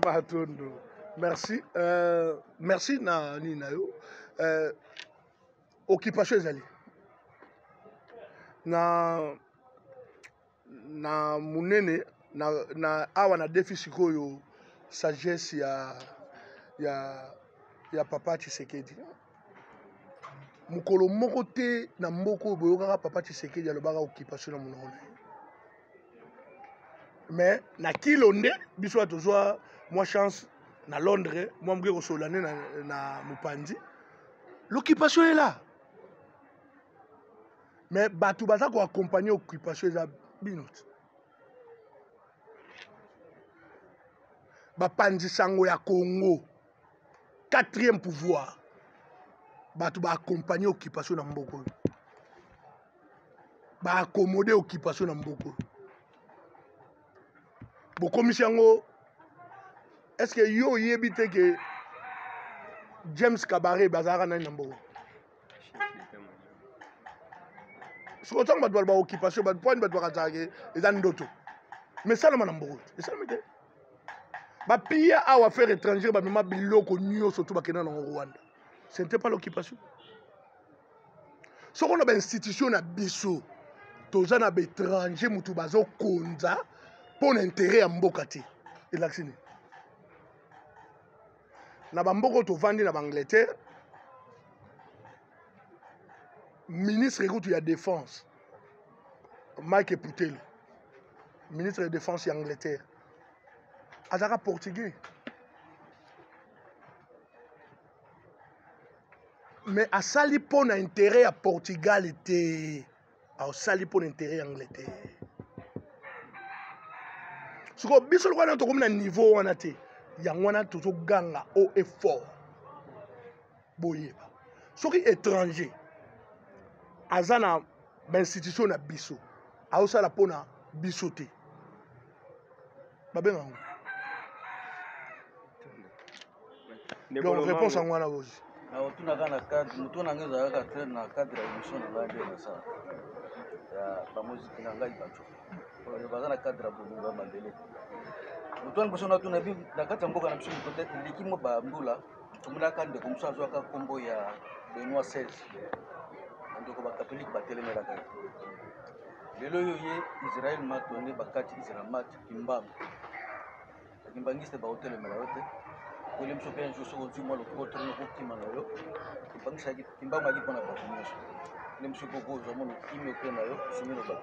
Batondo. Merci. Merci na Ninayo. Occupation ezali. Na munene na awa na déficit koyo sagesse ya papa Tshisekedi. Mukolo moko te na mboko boyoka papa Tshisekedi alobaka occupation na monoko. Mais na kilonde biso tozwa moi chance na Londres, moi mgé ko solane na Mupandi. L'occupation est là. Mais batu baza ko accompagner occupation eza binot. Bapandi sango ya Congo. 4e pouvoir. Batu ba accompagner occupation na mboko. Ba accommoder occupation na mboko. Bokomisiango, est-ce que yo yebite que James Kabaré bazara na nambo? Ce qu'on t'a dit occupation, ba point ba kazage ezan ndoto. Mais ça na nambo. Et ça me dit. Ba pia a affaire étrangère ba mema biloko nyo surtout ba kena na Rwanda. Ce n'était pas l'occupation. Ce qu'on a ba institution na biso, tozana ba étranger mutu bazo konza pour l'intérêt à Mbokati. Et l'accès. Na bamboko to vandi na Angleterre. Ministre de la Défense. Mike Poutel. Ministre de la Défense en Angleterre. Azara portugais. Mais à sali pour l'intérêt à Portugal était. À sali pour l'intérêt à Angleterre. Ce que biso le rwanda to na niveau wana te yangwana to ganga au effort boyeba soki étranger azana institution na biso aosala pona biso te babenga donc réponse en wana bozi na otuna kana cadre mutuna ngeza ka train na cadre ya émission na ngande na sa ya pamuziki na ngai bacho bazana cadre ya bulunga mandele mutwana boso na tuna bi na kati mboka na biso peut être likimo ba mbula tumuna kande komsa zo ka kombo ya Benoît XVI ndoko ba catholique ba telemela ka lelo yo ye Israël matone bakati Israël mat kimbam kimbangiste ba hotel mela yote kule mso pe njo so nzimo lo ko tono ko kimana yo kibangisa kimbama gi pona ba kunyesha le mso ko zo mono kimio pe na yo sumino ba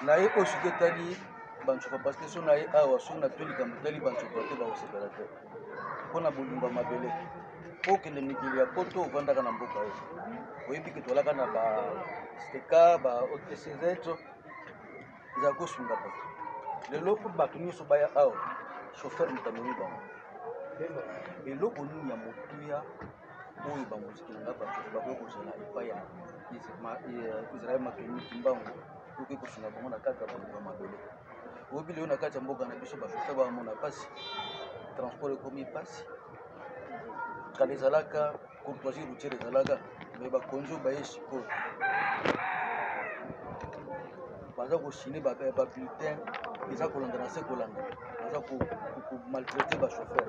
na ye ko suketali bancho parce que so na ye awa so na tuli kamutali bancho te ba oseparateur pona bulumba mabele okende mikili ya poto ovandaka na mboka yo oyebi ke tolaka na ba steka ba OTCZ za kosunga bato lelo po bato nyonso baya awa chauffeur mutamoni bango eloko nini ya motuya oyo bamoziki na nga bato bakoki kozala epai ya Israel makeni kimbango okoki kosunga bango na kati ya balunga mabele oyebi lelo na kati ya mboka na biso bachauffeur bamona mpasi transport ekomi mpasi kala ezalaka courtoisie routière ezalaka me bakonzi oyo baye sikoyo baza kosine babulletin eza kolanda na se kolanda baza komaltraite bachauffeur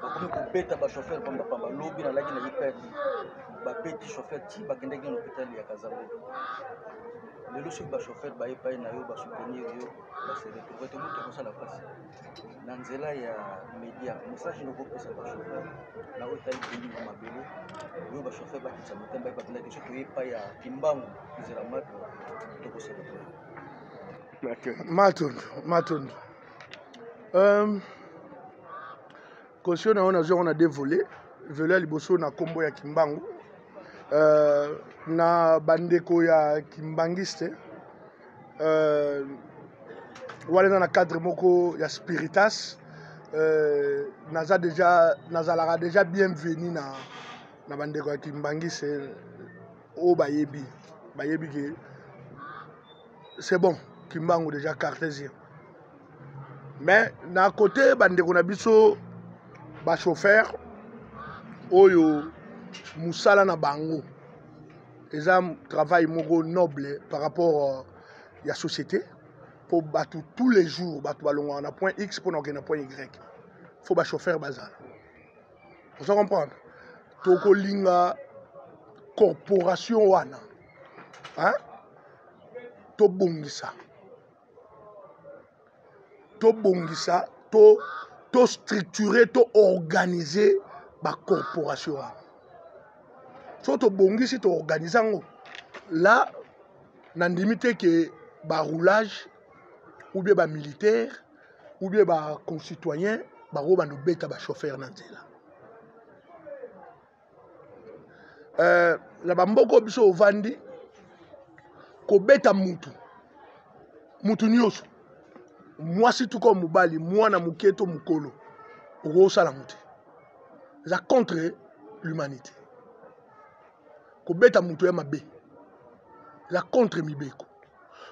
bakomi kobeta bachauffeur pambapamba lobi nalaki na yiperde babeti chauffeur ti bakendaki na hôpital ya Kazambe lelo soki bachauffeur bayepai na yo basoutenir yo baseretrouve te moto kosala mpasi na nzela ya média message nokopesa bachauffeur na oyo etali kolinga mabele oyo bachauffeur bakitisa motemba ye babendaki soki oyepai ya kimbangu izela mate tokoseretrouve Matondo. Caution on a dévolé. Volet liboso na kombo ya Kimbangu. Na bandeko ya Kimbangiste. Wale na cadre moko ya Spiritas. Nazalaka déjà bienvenu na bandeko ya Kimbangiste. O bayebi que c'est bon. Kimbangu déjà cartésien. Mais na côté bandeko na biso ba chauffeur oyo musala na bango. Ils ont travail moko noble par rapport à la société pour battre tous les jours battre balongo na point X pour na point Y. Faut ba chauffeur bazal. Vous comprenez? Toko linga corporation wana. Hein? To bongisa. To bongisa, to structurer, to organiser la corporation. So to bongisi, to organiser. Là, nan limite que ba roulage, ou bien ba militaire, ou bien ba concitoyen, ba roba no beta ba chauffeur nanzela. La bamboko biso ovandi, ko beta mutu. Mutu nyoso. Moi si tout comme mobali, moi na muketo mukolo. Oko sala muti. Ça contre l'humanité. Ko beta mutu ya mabe. Ça contre mibeko.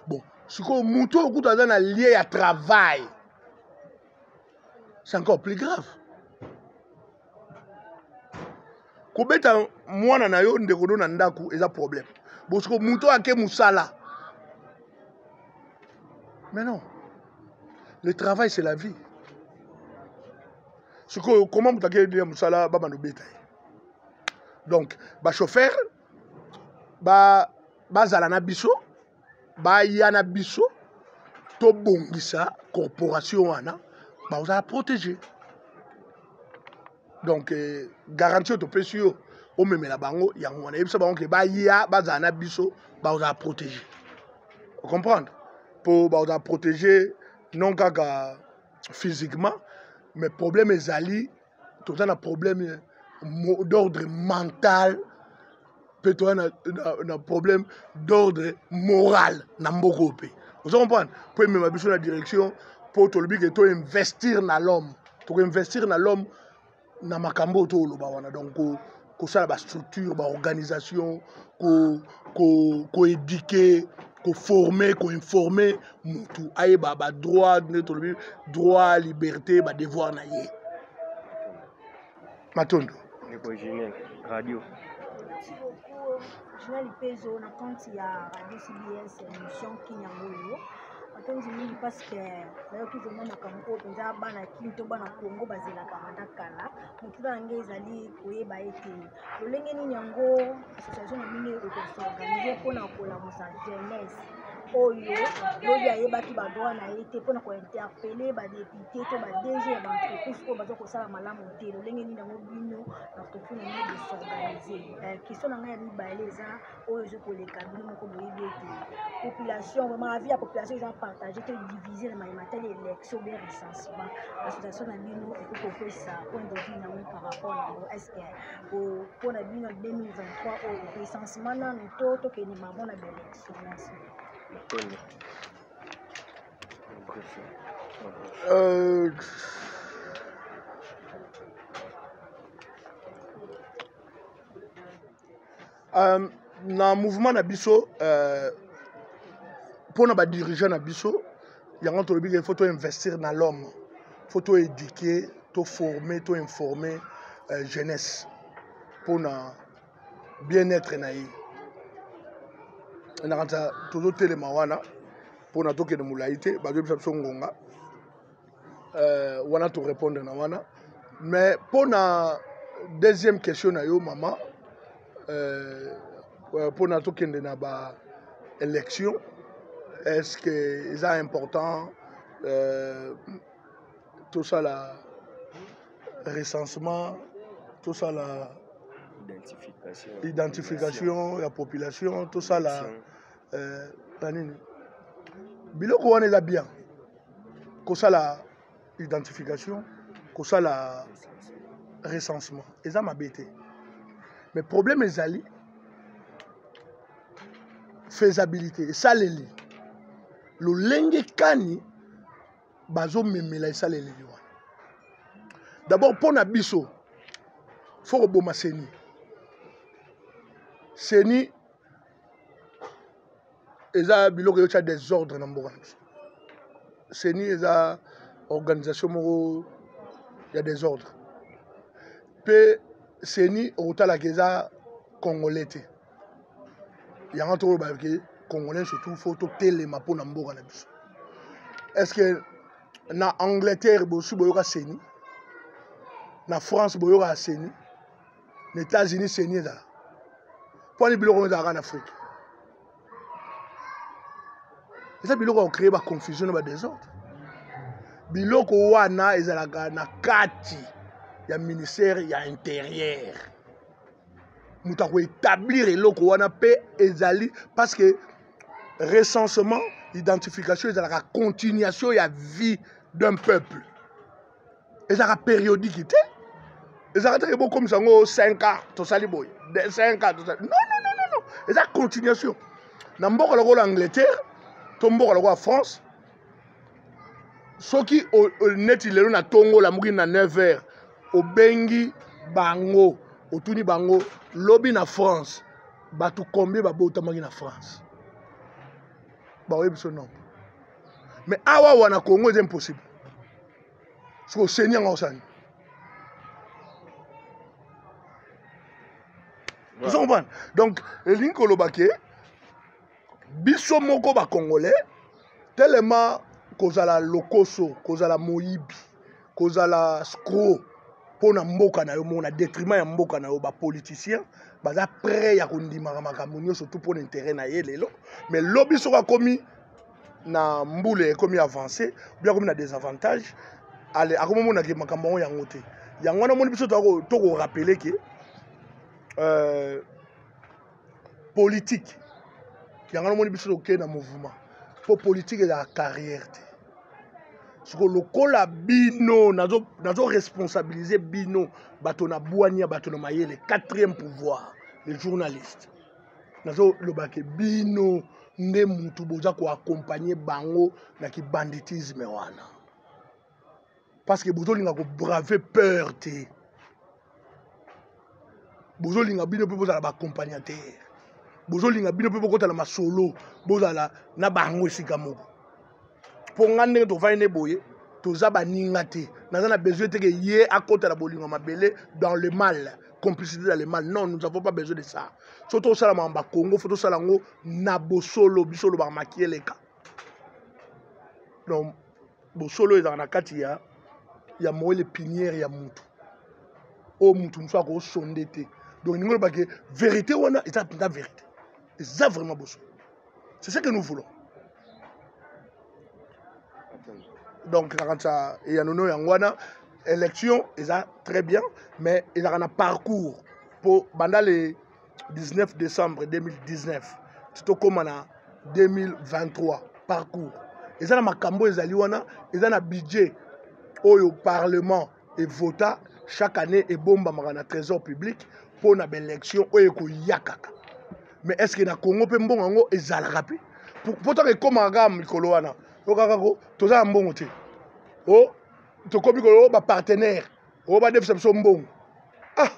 Bon, si ko mutu okuta na lié à travail. C'est encore plus grave. Ko beta mwana na yo ndeko do na ndaku eza problème. Bon, si ko mutu ake musala. Mais non. Le travail, c'est la vie. Comment vous avez dit Moussala Baba Beta? Donc, le chauffeur, Zalana Bisso, Yana Bisso, Tobongisa, corporation, vous allez protéger. Donc, garantie au PSU, au même la bango, il y a un peu de Zalana Bisso, vous allez protéger. Vous comprenez? Pour vous protéger. Non qu'à physiquement, mais problème est ali, tout un problème d'ordre mental, peut-être un problème d'ordre moral dans beaucoup de pays. Vous comprenez? Pour même habiter la direction, pour tout le but que investir dans l'homme, pour investir dans l'homme, dans makambo to lo bawana donc ko ça la structure, ba organisation, ko éduquer. Qu'on former, qu'on informer, tout aïe ba droit, droit, liberté, ba devoir naïe. Matondo. Radio. Merci beaucoup. Journal Ipezo na compte ya Radio CBS émission Kinyangoyo. Attendez parce que là tout le monde a comme penza bana kinto bana Congo bazela kamanda kala. Mutu nange ezali koyeba ete. Lolenge ni nyango association na mine organiser pour na kola musa jeunesse. Oyo lobi ayebaki ba droit na été pour na ko interpeller ba député to ba DG ba entreprise ko bazo ko sala malamu te. Lolenge ni nyango bino na tokuna ni de s'organiser. Question na ngai ni baeleza oyo je ko le kabino ko boyebi ete. Population vraiment la vie la population ils ont partagé que diviser la matériel élection bien recensement l'association na bino et pour faire ça point de vue na par rapport à est-ce que pour la bino 2023 au recensement na to que ni maman na élection merci na mouvement na biso pour nos dirigeants na biso il faut investir dans l'homme, il faut éduquer, faut former, faut informer jeunesse pour na bien-être naï. Na kanta toujours telema wana pour na toke de mulaité ba de biso ngonga wana to répondre na wana mais pour na deuxième question na yo maman pour na toke de na ba élection. Est-ce que c'est important tout ça la recensement, tout ça la identification de la population, tout ça la biloko wana eza bien kosala identification kosala recensement eza mabe te mais problème ezali faisabilité esaleli lolenge kani bazomemela esaleli wana d'abord mpo na biso fo koboma seni seni eza biloko eyotya désordre na mboka na biso seni eza organisation moko ya désordre mpe seni okotalaka eza congolais te yango tokolobake congolais surtout fo totelema mpo na mboka na biso est ce que na Angleterre bosu boyoka seni na France boyoka seni na États-Unis seni ezala mpo ani biloko ezalaka en Afrique eza biloko ya kocrée baconfusion na badésordre biloko wana ezalaka na kati ya ministère ya intérieur moto akoétablir eloko wana mpe ezali parce que recensement identification ezalaka continuation ya vie d'un peuple ezalaka périodique te ezalaka te bokomisa yango 5 ans tosali boye 5 ans tosali non eza continuation na mboka lokola Angleterre to mboka lokola France soki neti lelo na tongo la muki na 9h obengi bango otuni bango lobi na France batu combien babotamaki na France baoyebi so nombre mais awa wana Congo est impossible siko seni yango osani vous comprenez donc elingi koloba ke biso moko bacongolais tellement kozala lokoso kozala moyibi kozala scro mpo na mboka na yo moko na détriment ya mboka na yo bapoliticien baza prêt ya kondimaka makambo nyonso tout mpo na intérêt na ye lelo mais lobi soko akomi na mbula ekomi avancé bien akomi na désavantage ale akomomonake makambo yango yango te yango wana omoni biso tokorapele ke politique yango wana omoni biso tokende na mouvement mpo politique ezala carrière te siko lokola bino nazo responsabiliser bino bato na bwani ya bato na mayele 4e pouvoir les journalistes nazo lobake bino nde mutu boza koaccompagner bango na kibanditisme wana parce que bozolinga kobrave peur te bozolinga bino mpe bozala baaccompagnateur bozolinga bino mpe bokotala masolo bozala na bango esika moko mpo nga ndenge tovai ne boye toza baninga te naza na besoin teke ye akotala bolingo mabele dans le mal complicité dans le mal non nous n'avons pas besoin de ça surtout osala mamba Congo faut tosala ngo na bosolo bisolo ba makieleka donc bosolo ezaka na kati ya moele pinière ya mutu o mutu musu ako sonde te donc ningo ba ke vérité wana eza la vérité eza vraiment bosolo c'est ce que nous voulons donc quand il y a nono yangwana élection eza très bien mais il y a un parcours pour pendant le 19 décembre 2019 tout comme en 2023 parcours eza na makambo ezali wana eza na budget au parlement et vota chaque année et bomba na trésor public pour na élection oyo ko yakaka mais est-ce que na Congo pe mbongo ngo ezala rapide pour tant que comme ngam mikolo wana okaka ko toza mbongo te oh tokomi ko ba partenaire o ba defisa biso mbongo ah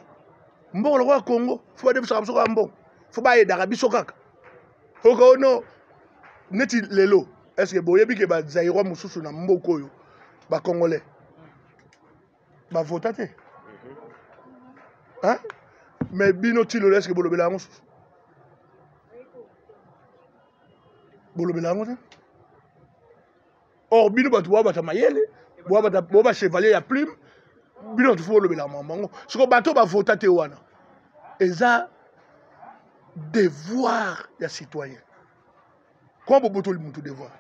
mbongo lo Congo fo ba defisa biso ka mbongo fo ba yedaka biso kaka oko no neti lelo est-ce que boyebi ke ba zairo mususu na mboko oyo ba congolais ba vota te hein mais bino tilo est-ce que bolobela ngo bolobela ngo te or bino batu wa bata mayele boba chevalier ya plume bino tu fo lobela mamango siko bato ba vota te wana eza devoir ya citoyen comment boto li mutu devoir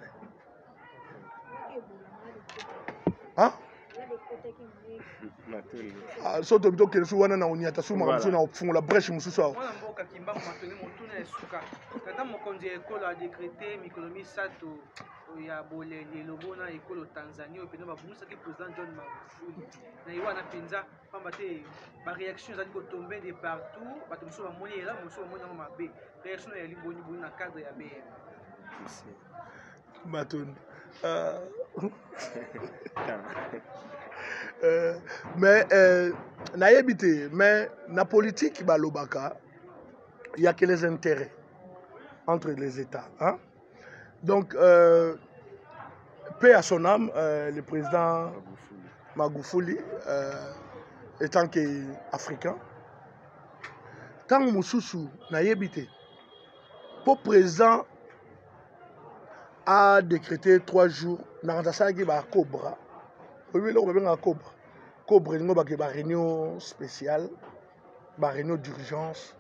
hein soto bitokele su wana na oniata su makambo na ofungola brèche mosusu awo mwana mboka kimbangu matone motuna esuka tata mokonzi ya ekolo adécrété mikolo misato ya boleli elobo na ekolo tanzanie oyo mpenza babungisaki président john magufuli na ye wana mpenza pamba te baréaction ezali kotombe de partout bato mosusu bamoni ela mosusu bamoni yango mabe réaction na yali boniboni na cadre ya bm matone mais nayebi te mais na politique balobaka il y a que les intérêts entre les États hein? Donc paix à son âme le président Magufuli étant qu'Africain tant mosusu nayebi te pour président a décrété 3 jours na randasalaki ba cobra oui là on va bien cobra cobra ngo ba ke ba réunion spéciale ba réunion d'urgence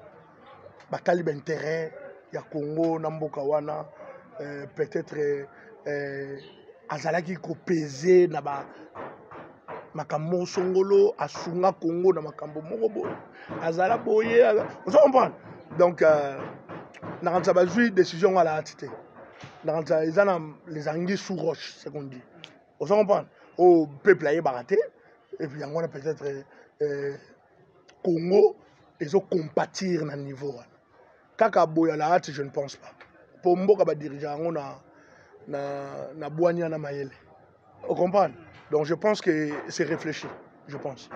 ba talib intérêt ya Congo na mboka wana peut-être azalaki ko peser na ba makambo songolo asunga Congo na makambo moko boye azala boye on se comprend donc na ranza ba zui décision à la attité dans les anguilles sous roche, c'est qu'on dit. On s'en comprend. Au peuple a baraté, et puis on a peut-être Congo, ils ont compatir dans le niveau. Kaka boya la hâte, je ne pense pas. Pour moi, dirigeant, on a boigné na mayele. On comprend. Donc je pense que c'est réfléchi, je pense.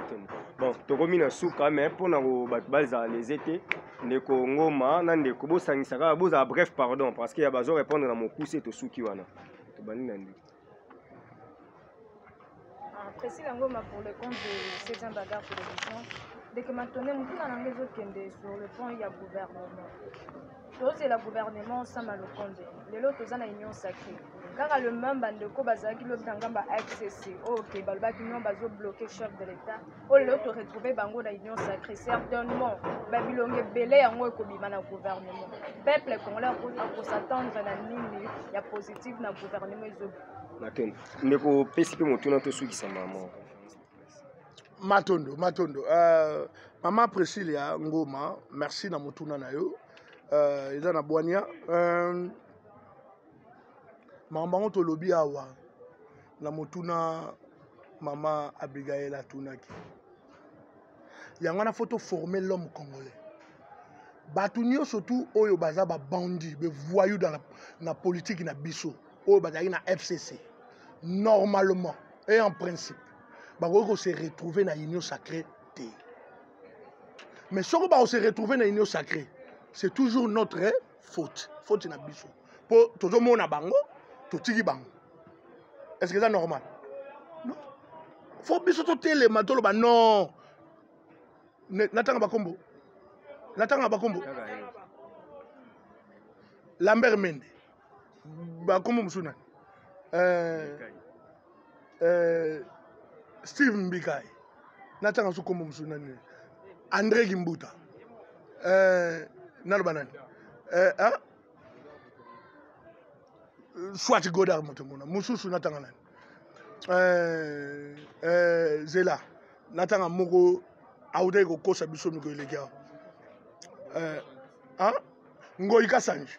Bon, tokomi na suka mais pour na baza les étés ne Congo ma na ndeko bo sangisaka boza bref pardon parce qu'il y a besoin répondre na mon poussé to suki wana. To bani nandi. Précis Ngoma pour le compte de 7e bagarre télévision. Dès que maintenant nous na ngezo kende sur le point il y a gouvernement. C'est le gouvernement sama le konde. Les lots tozana union sacrée. Car le même bandeko bazaki le tangamba FCC. OK, balba qui non bazo bloquer chef de l'état. Oh l'autre retrouver bango na union sacrée certainement. Babylone belé yango ko bima na gouvernement. Peuple congolais pour s'attendre na nini ya positif na gouvernement izo. Matondo. Ndeko pesipe motuna to suki sama maman. Matondo. Maman Priscilla Ngoma, merci na motuna na yo. Eza na boania mambango to lobi awa na motuna mama Abigail atunaki yango na photo former l'homme congolais batunio surtout oyo baza ba bandi be voyou dans la politique na biso oyo bazaki na FCC normalement et en principe bako se retrouver na union sacrée te mais soko ba se retrouver na union sacrée c'est toujours notre faute. Faute na biso. Pour tout le monde à bango, tout tiki bango. Est-ce que c'est normal? Non. Faut biso tout télé matolo ba non. Natanga bakombo. Lambert Mende. Bakombo musuna. Steve Mbikai. Natanga su kombo musuna ni. André Gimbuta. Nalbanani soit Godard motomona mususu natanga nani Zela natanga moko aude ko kosa biso miko ilegia Ngoyi Kassange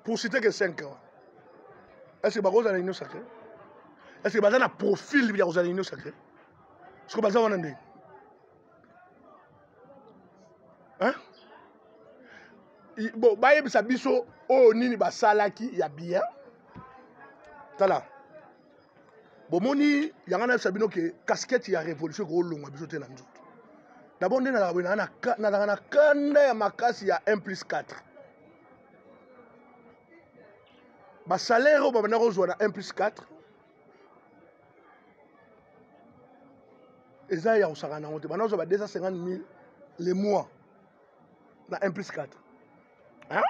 pour citer que 5 ans est-ce que bakoza na union sacrée est-ce que baza na profil ya koza na union sacrée est-ce que baza wana ndenge bon bayebisa biso oyo nini basalaki ya bien tala bomoni yanga na yebisa bino ke casquette ya révolution koolongwa biso te na nzoto d'abord nde nazalaka na kanda ya makasi ya 1+4 basalaire oyo babanda kozwa na 1+4 eza ya kosaka nango te banda kozwa ba 250 000 le mois na 1+4 hein?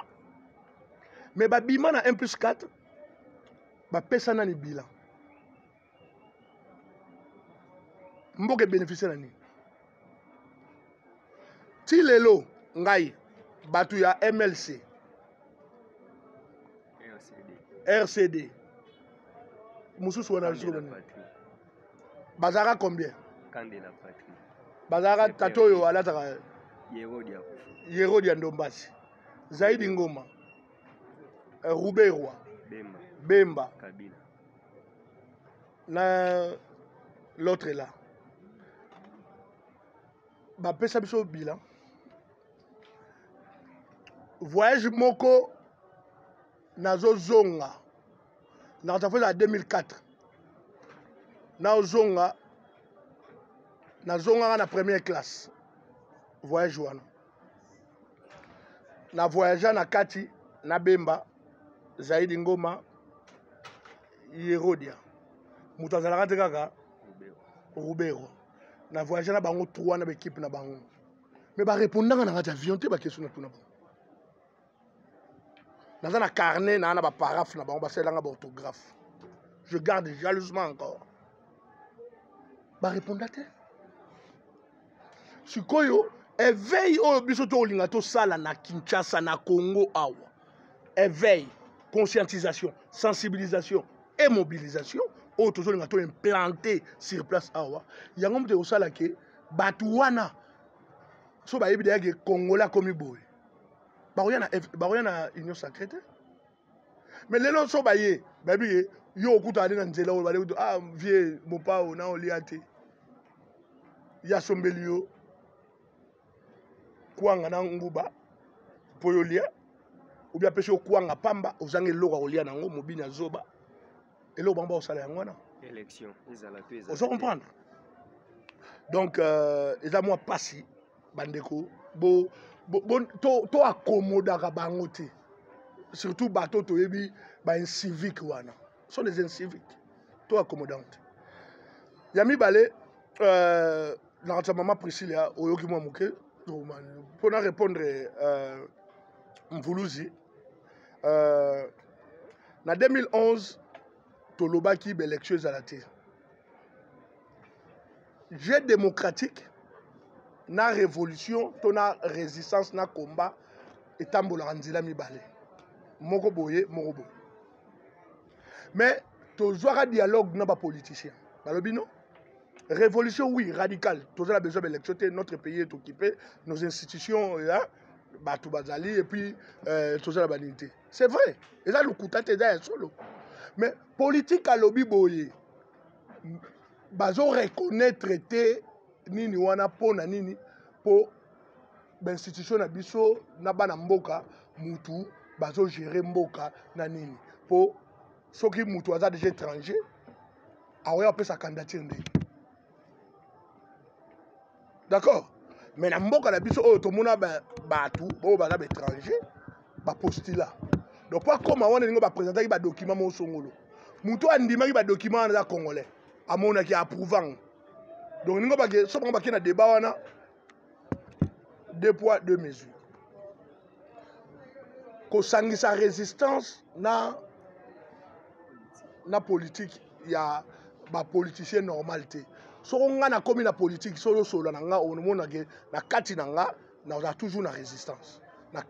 Mais babima na 1+4 bapesa nani bilan mboka bénéficier nani ti lelo ngai batu ya MLC RCD mususu wana biso bazaka combien Camp de la patrie. Bazara tatoyo alataka Yerodia Ndombasi. Zaidi Ngoma. Ruberwa. Bemba. Kabila. L'autre est là. Pesa biso bilan. Voyage moko nazo zonga. Na fait en 2004. Na zonga na première classe. Voyage wana. Na voyage na kati na Bemba Zaidi Ngoma Yerodia. Mutazalaka te kaka Rubero. Na voyage na bango 3 na équipe na bango. Mais ba répondanga na kati avion te ba question na tuna bango. Dans un carnet, na ba paraphe na bango ba selanga ba orthographe. Je garde jalousement encore. Ba répondate. Sikoyo éveil oyo biso to olinga to sala na Kinshasa na Congo awa. Éveil, conscientisation, sensibilisation et mobilisation oyo to olinga to implanter sur place awa. Yango mte osala ke batu wana so ba yebi de Congolais komi boy. Baroya na union sacrée. Mais les gens sont baillés. Baby, yo okuta na nzela o bale ah vie mopa o na oliate. Ya sombelio. Kuanga na nguba. Poyolia. Ou bien pêcher kuanga pamba ozange loka olia nango mobini azoba. Et là bamba osala yango na. Élection, on se comprendre. Donc et là moi passi bandeko bo to accommodaka bango te. Surtout bateau to yebi ba incivique wana. Sont des inciviques. To accommodante. Yami balé la maman Priscilla oyoki moi muke pour répondre Mvuluzi na 2011 tolobaki l'élection ezalate. Jeu démocratique na révolution to na résistance na combat etambola nzela mibale moko boye moko boye mais tozwaka dialogue na ba politiciens balobi non révolution oui radicale toza la besoin d'élection notre pays est occupé nos institutions là batu bazali et puis toza la banité c'est vrai et ça le kutate da solo mais politique à lobby boye bazo reconnaître te nini wana pona nini po l'institution na biso na bana mboka mutu bazo gérer mboka na nini po soki mutu aza déjà étranger aoya pe sa candidature ndenge d'accord mais na mboka na biso oyo tomona batu bo baza ba étranger ba postula donc pas comme wana ningo ba présenter ba document mo songolo mutu andimaki ba document na congolais amona ki approuvant. Donc nous avons un débat, 2 poids, 2 mesures. Quand on sa résistance na politique, il y a des politiciens normalité. Si on a commis la politique, on a toujours la résistance. On a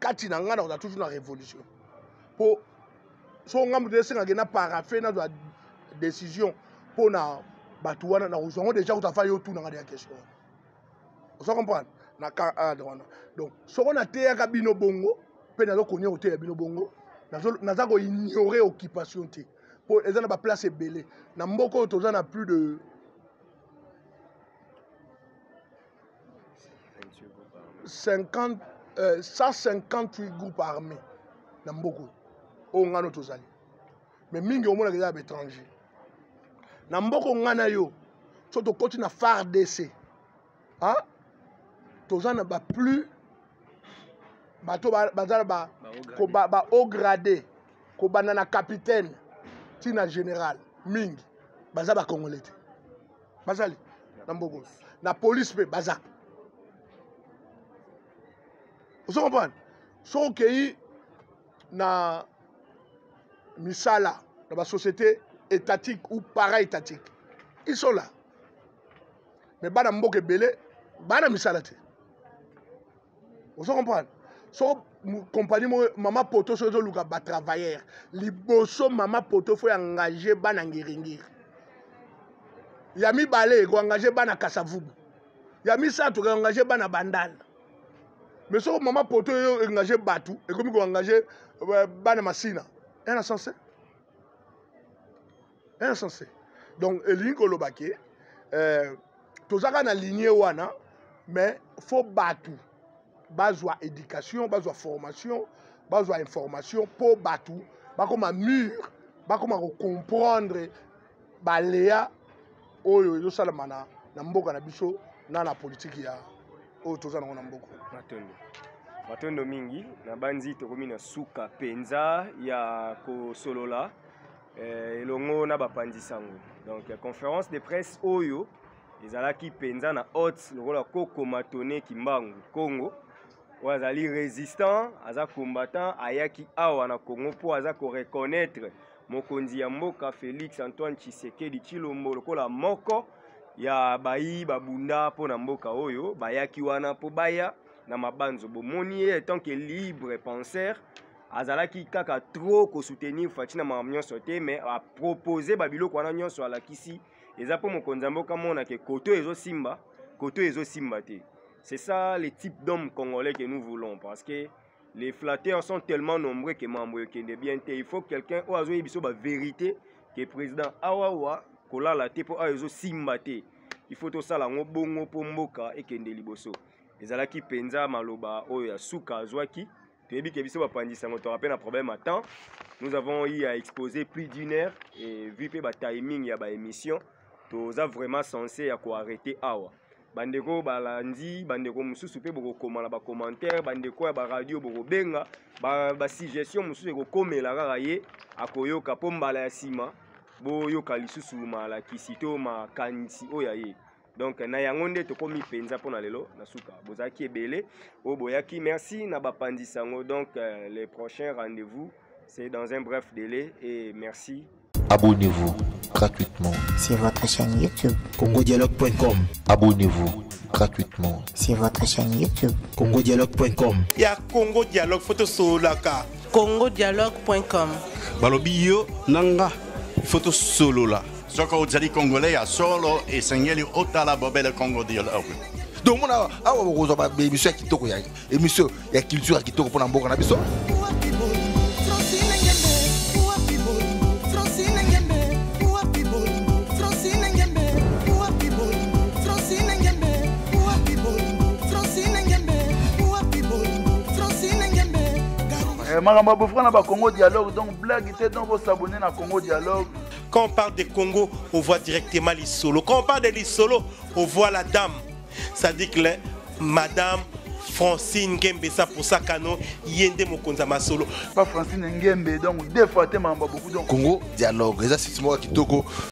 toujours la révolution. Si on a paraffé la décision pour Batouana na uzongo déjà on t'a fait tout dans la question. Vous comprenez? Na donc si on a té kabino bongo, pe na ko nyo té bino bongo, na za ko ignorer occupation té. Pour ezana ba place belé. Na mboko toza na plus de 158 groupes armés na mboko. O ngano tozali. Mais mingi o mona ke étranger. Na mboko ngana yo so to koti na FARDC ah tozana ba plus bato bazala ba haut gradé ko banana capitaine tina général mingi baza ba congolais bazali na mboko na police pe baza vous comprenez so kei na misala na ba société étatique ou para-étatique. Ils sont là. Mais bana mboke belé, bana misalate. Vous comprenez? So compagnie maman poto so zo luka ba travailleur. Liboso maman poto faut engager bana ngiringir. ya mibale koengage bana Kasavubu ya misato koengage bana Bandala mais so mama poto yo engage batu ekomi koengage bana Masina un sensé donc elingi koloba ke tozaka na lignée wana mais faut batu bazwa éducation bazwa formation bazwa information pour batu bakoma mûr bakoma ko comprendre balea oyo ezosalama na mboka na biso na politique ya oyo toza nango na mboka matondo mingi na banzi tokomi na suka penza ya kosolola elongo na bapanzi sango donc conférence de presse oyo ezalaki penza na haute lokola Koko Matone Kimbangu Congo oyo azali résistant aza combattant ayaki awa na Congo po aza ko reconnaître mokonzi ya mboka Félix Antoine Tshisekedi Tshilombo lokola moko ya bayi babunda po na mboka oyo bayaki wana po baya na mabanzo bomoni ye tant que libre penseur azalaki kaka trop ko soutenir Fatina Mamnyonso te mais a proposer babiloko wana nyonso alakisi eza po mokonzi ya mboka mona ke koto ezo simba te. C'est ça le type d'homme congolais que nous voulons parce que les flatteurs sont tellement nombreux que membres qui ne bien te. Il faut quelqu'un ou azo yebiso ba vérité que président awawa kola la te po azo simba te. Il faut to sala ngo bongo po mboka e kende liboso. Ezalaki penza maloba oyo ya suka azwaki. Toyebi ke biso ba pandisa ngo to rappelle un problème à temps. Nous avons eu à exposer plus d'une heure et vu pe ba timing ya ba émission, toza vraiment censé à ko arrêter awa. Bandeko balandi bandeko mususu pe boko komala ba commentaire bandeko ya ba radio boko benga ba suggestion mususu ko komela kaka ye akoyoka po mbala ya sima bo yoka lisusu mala kisito makanisi oya ye donc na yango nde tokomi penza pona lelo na suka bozaki ebele o boyaki merci na bapandi sango donc les prochains rendez-vous c'est dans un bref délai et merci. Abonnez-vous gratuitement sur votre chaîne YouTube congodialogue.com. Abonnez-vous gratuitement sur votre chaîne YouTube congodialogue.com. Il y a Congo Dialogue photo solaka congodialogue.com. Balobi yo nanga photo solo la. Soko ozali congolais ya solo et sengeli otala bobele Congo Dialogue. Donc mona awa bokozo ba émission ya kitoko ya émission ya culture ya kitoko pona mboka na biso. Makambo bofra na ba Congo Dialogue donc blague était donc vous s'abonner na Congo Dialogue. Quand on parle de Congo, on voit directement l'Isolo. Quand on parle de l'Isolo, on voit la dame. Ça dit que Madame Francine Ngembe, ça pour ça cano yende mokonza masolo. Pas Francine Ngembe donc deux fois te mamba beaucoup donc Congo Dialogue. Les assistants kitoko